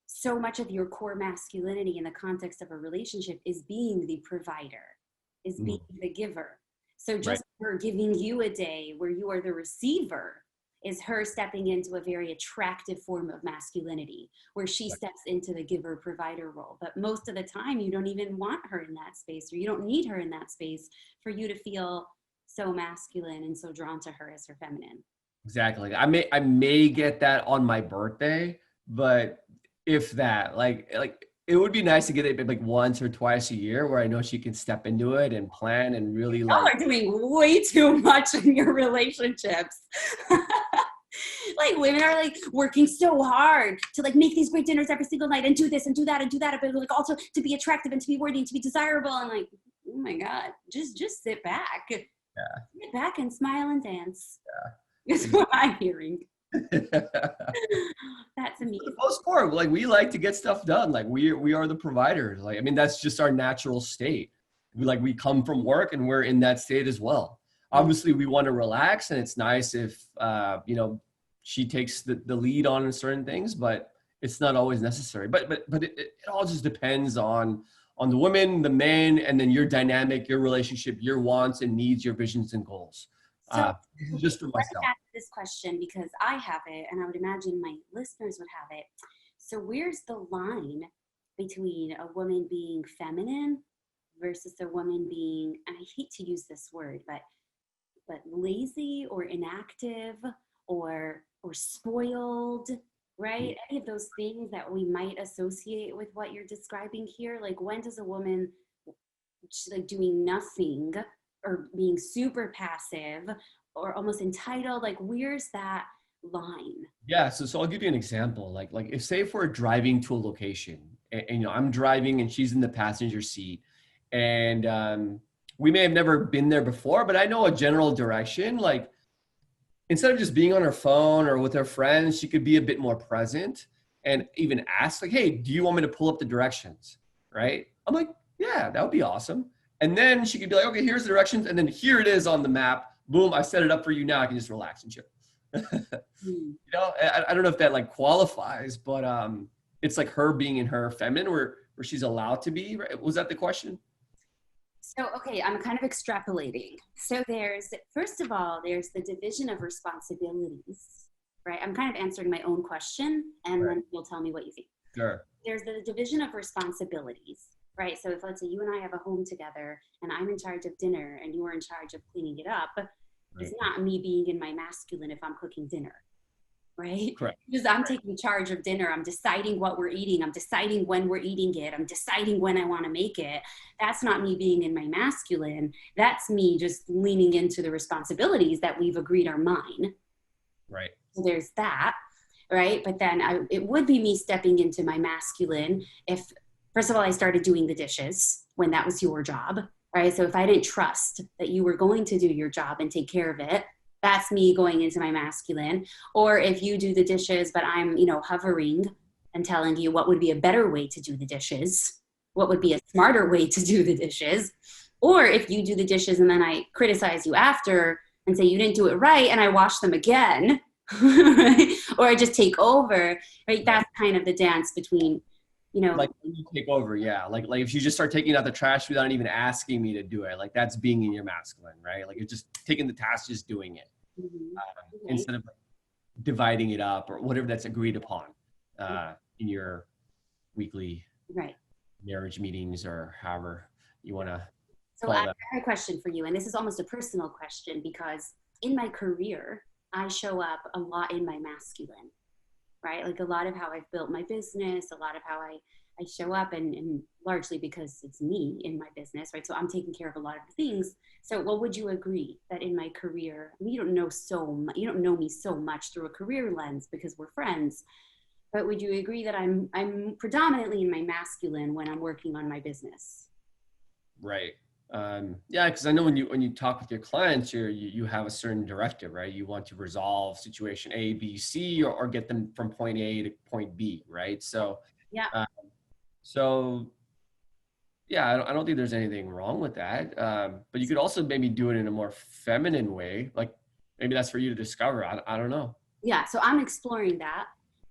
A: so much of your core masculinity in the context of a relationship is being the provider, is being the giver. So
B: Right.
A: just her giving you a day where you are the receiver is her stepping into a very attractive form of masculinity where she steps into the giver provider role. But most of the time, you don't even want her in that space, or you don't need her in that space for you to feel so masculine and so drawn to her as her feminine.
B: Exactly. I may get that on my birthday, but if that, like it would be nice to get it like once or twice a year where I know she can step into it and plan and really
A: Y'all
B: like
A: are doing way too much in your relationships. Like women are like working so hard to like make these great dinners every single night and do this and do that and do that, but like also to be attractive and to be worthy and to be desirable. And like, oh my God, just sit back.
B: yeah.
A: Sit back and smile and dance.
B: Yeah.
A: Is what I'm hearing.
B: For
A: That's amazing.
B: the most part, like we like to get stuff done. Like we are the providers. Like I mean, that's just our natural state. We come from work and we're in that state as well. Obviously, we want to relax, and it's nice if you know she takes the lead on certain things, but it's not always necessary. But it all just depends on the woman, the man, and then your dynamic, your relationship, your wants and needs, your visions and goals.
A: So,
B: This is
A: okay,
B: just for
A: let me
B: myself.
A: ask this question because I have it, and I would imagine my listeners would have it. So, where's the line between a woman being feminine versus a woman being, and I hate to use this word, but lazy or inactive or spoiled, right? Any of those things that we might associate with what you're describing here. Like, when does a woman like doing nothing or being super passive or almost entitled, like where's that line?
B: Yeah, so I'll give you an example. Like if we're driving to a location and you know I'm driving and she's in the passenger seat, and we may have never been there before, but I know a general direction. Like instead of just being on her phone or with her friends, she could be a bit more present and even ask like, "Hey, do you want me to pull up the directions?" Right? I'm like, "Yeah, that would be awesome." And then she could be like, "Okay, here's the directions, and then here it is on the map. Boom, I set it up for you now. I can just relax and chill."
A: Hmm.
B: You know, I don't know if that like qualifies, but it's like her being in her feminine where she's allowed to be, right? Was that the question?
A: So, okay, I'm kind of extrapolating. So first of all, there's the division of responsibilities, right? I'm kind of answering my own question, and
B: Right.
A: then you'll tell me what you think.
B: Sure.
A: There's the division of responsibilities, right? So if let's say you and I have a home together and I'm in charge of dinner and you are in charge of cleaning it up, it's
B: Right.
A: not me being in my masculine if I'm cooking dinner, right?
B: Correct.
A: Because I'm taking charge of dinner. I'm deciding what we're eating. I'm deciding when we're eating it. I'm deciding when I want to make it. That's not me being in my masculine. That's me just leaning into the responsibilities that we've agreed are mine.
B: Right.
A: So there's that, right? But then it would be me stepping into my masculine if, first of all, I started doing the dishes when that was your job, right? So if I didn't trust that you were going to do your job and take care of it, that's me going into my masculine. Or if you do the dishes, but I'm, hovering and telling you what would be a better way to do the dishes, what would be a smarter way to do the dishes. Or if you do the dishes and then I criticize you after and say you didn't do it right and I wash them again, right? Or I just take over, right?
B: Right.
A: That's kind of the dance between, you know,
B: Like when you take over, yeah. Like if you just start taking out the trash without even asking me to do it, like that's being in your masculine, right? Like you're just taking the task, just doing it,
A: mhm, okay.
B: instead of like, dividing it up or whatever that's agreed upon in your weekly.
A: Right.
B: marriage meetings or however you want to
A: So I
B: call
A: have
B: them.
A: a question for you, and this is almost a personal question because in my career, I show up a lot in my masculine, right? Like a lot of how I've built my business, a lot of how I show up, and largely because it's me in my business, right? So I'm taking care of a lot of the things. So, well, would you agree that in my career, I mean, you don't know so much, you don't know me so much through a career lens because we're friends, but would you agree that I'm predominantly in my masculine when I'm working on my business?
B: Right. Yeah, because I know when you talk with your clients, you have a certain directive, right? You want to resolve situation A, B, C, or get them from point A to point B, right? So,
A: Yeah.
B: uh, so yeah, I don't think there's anything wrong with that. But you could also maybe do it in a more feminine way, like maybe that's for you to discover. I don't know.
A: Yeah. So I'm exploring that.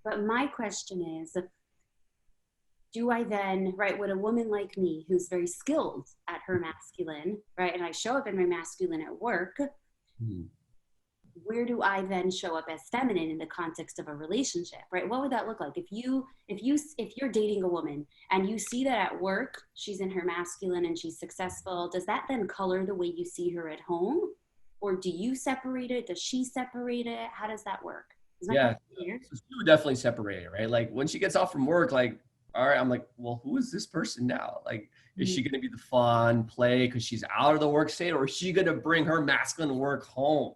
A: But my question is, do I then, right, would a woman like me who's very skilled at her masculine, right, and I show up in my masculine at work,
B: Hmm.
A: where do I then show up as feminine in the context of a relationship, right? What would that look like if you're dating a woman and you see that at work she's in her masculine and she's successful? Does that then color the way you see her at home, or do you separate it? Does she separate it? How does that work? Is my
B: Yeah,
A: question clear?
B: so she would definitely separate it, right? Like when she gets off from work, like, all right, I'm like, well, who is this person now? Like, is
A: Mhm.
B: she going to be the fun play because she's out of the work state, or is she going to bring her masculine work home?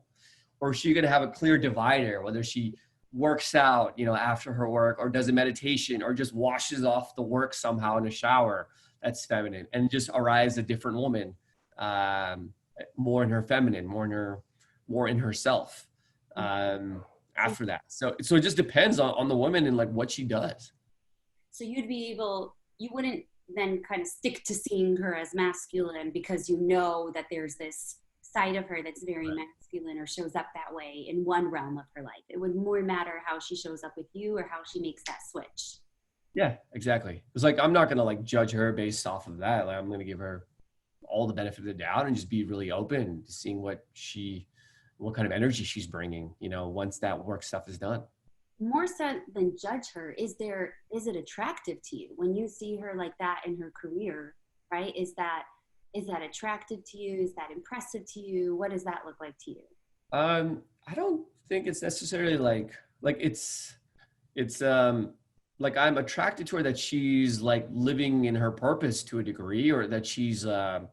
B: Or is she going to have a clear divider, whether she works out, after her work, or does a meditation, or just washes off the work somehow in a shower? That's feminine, and just arrives a different woman, more in her feminine, more in herself. Um,
A: So
B: After that, so it just depends on the woman and like what she does.
A: so you'd be able, you wouldn't then kind of stick to seeing her as masculine because you know that there's this side of her that's very
B: Right.
A: masculine or shows up that way in one realm of her life. It would more matter how she shows up with you or how she makes that switch.
B: Yeah, exactly. It's like I'm not gonna like judge her based off of that. Like I'm gonna give her all the benefit of the doubt and just be really open to seeing what kind of energy she's bringing, once that work stuff is done.
A: More so than judge her, is it attractive to you when you see her like that in her career, right? Is that attractive to you? Is that impressive to you? What does that look like to you?
B: I don't think it's necessarily like it's like I'm attracted to her that she's like living in her purpose to a degree, or that she's a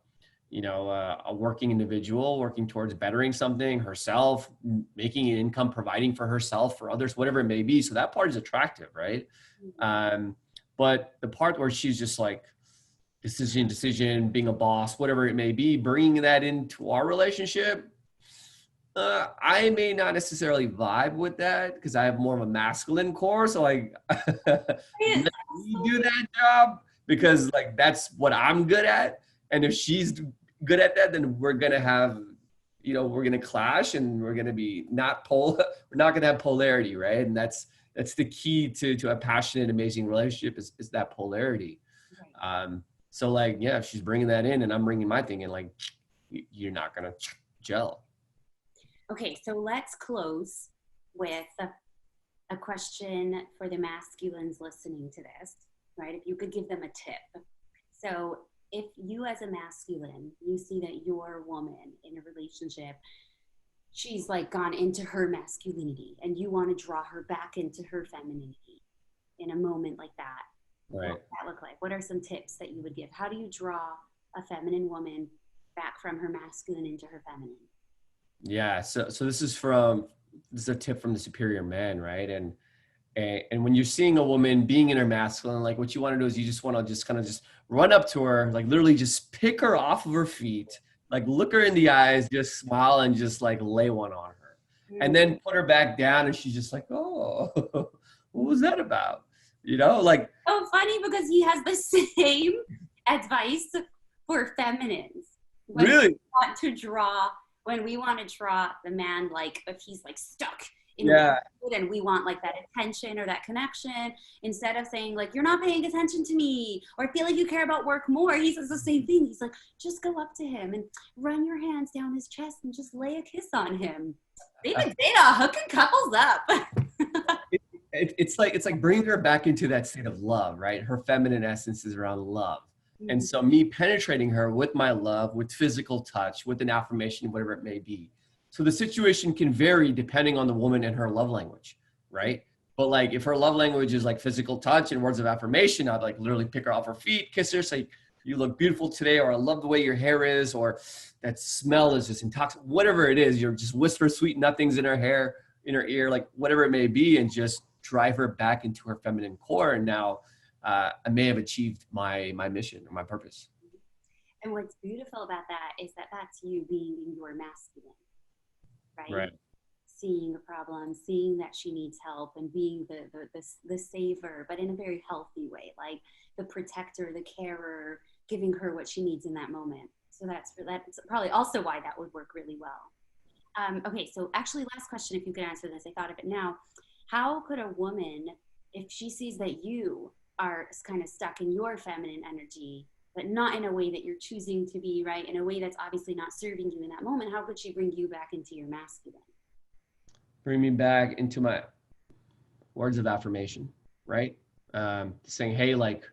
B: working individual working towards bettering something herself, making an income, providing for herself, for others, whatever it may be. So that part is attractive, right?
A: Mhm.
B: um but the part where she's just like decision, being a boss, whatever it may be, bringing that into our relationship, I may not necessarily vibe with that because I have more of a masculine core. So like,
A: Right.
B: let me do that job because like that's what I'm good at. And if she's good at that, then we're gonna clash, and we're gonna be not pol. We're not gonna have polarity, right? And that's the key to a passionate, amazing relationship is that polarity.
A: Right.
B: So like, yeah, if she's bringing that in and I'm bringing my thing in, like, you're not gonna gel.
A: Okay, so let's close with a question for the masculines listening to this, right? If you could give them a tip. So, if you as a masculine, you see that your woman in a relationship, she's like gone into her masculinity and you want to draw her back into her femininity in a moment like that, what
B: Right.
A: would that look like? What are some tips that you would give? How do you draw a feminine woman back from her masculine into her feminine?
B: Yeah. So this is a tip from the superior man, right? And when you're seeing a woman being in her masculine, like what you want to do is you just want to just kind of just run up to her, like literally just pick her off of her feet, like look her in the eyes, just smile and just like lay one on her. And
A: Mm.
B: then put her back down and she's just like, oh, what was that about? Like
A: So funny because he has the same advice for feminines when we
B: really,
A: want to draw the man, like if he's like stuck in one
B: yeah.
A: foot and we want like that attention or that connection, instead of saying like you're not paying attention to me or I feel like you care about work more, he says the same thing. He's like, just go up to him and run your hands down his chest and just lay a kiss on him. David Zeta hooking couples up.
B: it's like bringing her back into that state of love, right? Her feminine essence is around love. And
A: Mhm.
B: so me penetrating her with my love, with physical touch, with an affirmation, whatever it may be. So the situation can vary depending on the woman and her love language, right? But like if her love language is like physical touch and words of affirmation, I'd like literally pick her off her feet, kiss her, say, you look beautiful today, or I love the way your hair is, or that smell is just intoxicating, whatever it is, you're just whisper sweet nothings in her hair, in her ear, like whatever it may be, and just drive her back into her feminine core. And now I may have achieved my mission or my purpose.
A: And what's beautiful about that is that that's you being in your masculine, right?
B: Right.
A: Seeing a problem, seeing that she needs help, and being the saver, but in a very healthy way, like the protector, the carer, giving her what she needs in that moment. So that's probably also why that would work really well. Okay, so actually, last question, if you could answer this, I thought of it now. How could a woman, if she sees that you are kind of stuck in your feminine energy, but not in a way that you're choosing to be, right? In a way that's obviously not serving you in that moment, how could she bring you back into your masculine?
B: Bring me back into my words of affirmation, right? Saying, hey, like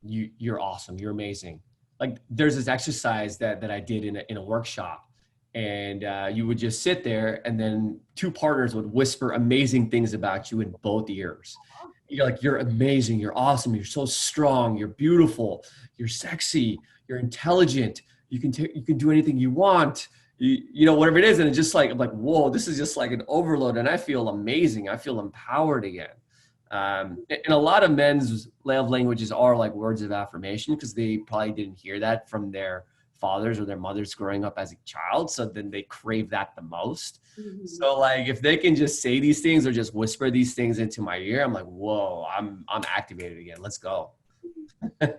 B: you're awesome, you're amazing. Like there's this exercise that I did in a workshop, and you would just sit there, and then two partners would whisper amazing things about you in both ears. You're like, you're amazing, you're awesome, you're so strong, you're beautiful, you're sexy, you're intelligent, you can do anything you want, you know, whatever it is. And it's just like, I'm like, whoa, this is just like an overload, and I feel amazing, I feel empowered again. And a lot of men's love languages are like words of affirmation, because they probably didn't hear that from their fathers or their mothers growing up as a child. So then they crave that the most.
A: Mm-hmm.
B: So like if they can just say these things or just whisper these things into my ear, I'm like, whoa, I'm activated again. Let's go.
A: This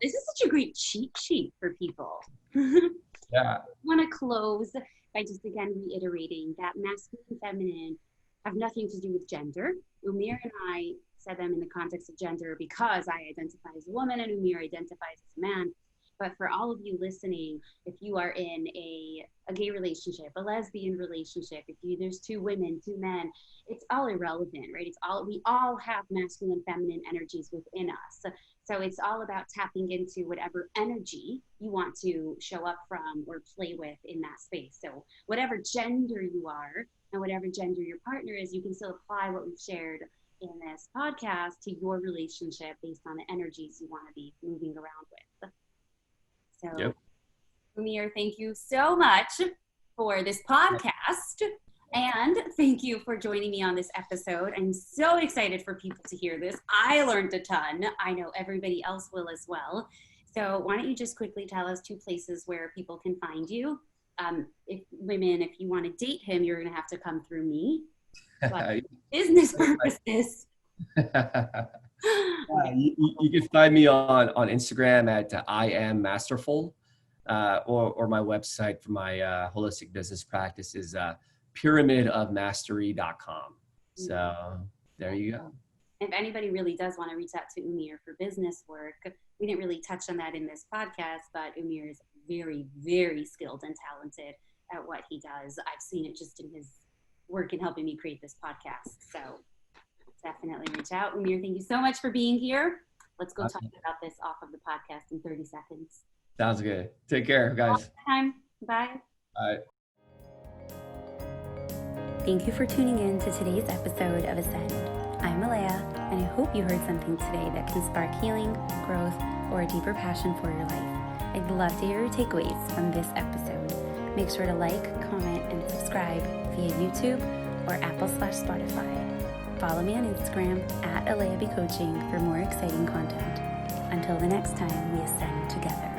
A: is such a great cheat sheet for people.
B: Yeah.
A: I want to close by just again reiterating that masculine and feminine have nothing to do with gender. Umair and I said them in the context of gender because I identify as a woman and Umair identifies as a man. But for all of you listening, if you are in a gay relationship, a lesbian relationship, there's two women, two men, it's all irrelevant, right? We all have masculine and feminine energies within us. So it's all about tapping into whatever energy you want to show up from or play with in that space. So whatever gender you are and whatever gender your partner is, you can still apply what we've shared in this podcast to your relationship based on the energies you want to be moving around with. So,
B: Yep.
A: Umair, thank you so much for this podcast. And thank you for joining me on this episode. I'm so excited for people to hear this. I learned a ton. I know everybody else will as well. So why don't you just quickly tell us two places where people can find you? If you want to date him, you're going to have to come through me. But business purposes.
B: You can find me on Instagram at I am masterful, or my website for my holistic business practice is pyramidofmastery.com. So there you go.
A: If anybody really does want to reach out to Umair for business work, we didn't really touch on that in this podcast, but Umair is very, very skilled and talented at what he does. I've seen it just in his work in helping me create this podcast. So definitely reach out. Umair, thank you so much for being here. Let's go talk about this off of the podcast in 30 seconds.
B: Sounds good. Take care, guys.
A: Time. Bye.
B: Bye.
A: Thank you for tuning in to today's episode of Ascend. I'm Alaya, and I hope you heard something today that can spark healing, growth, or a deeper passion for your life. I'd love to hear your takeaways from this episode. Make sure to like, comment, and subscribe via YouTube or Apple/Spotify. Follow me on Instagram at AlayaBCoaching for more exciting content. Until the next time we ascend together.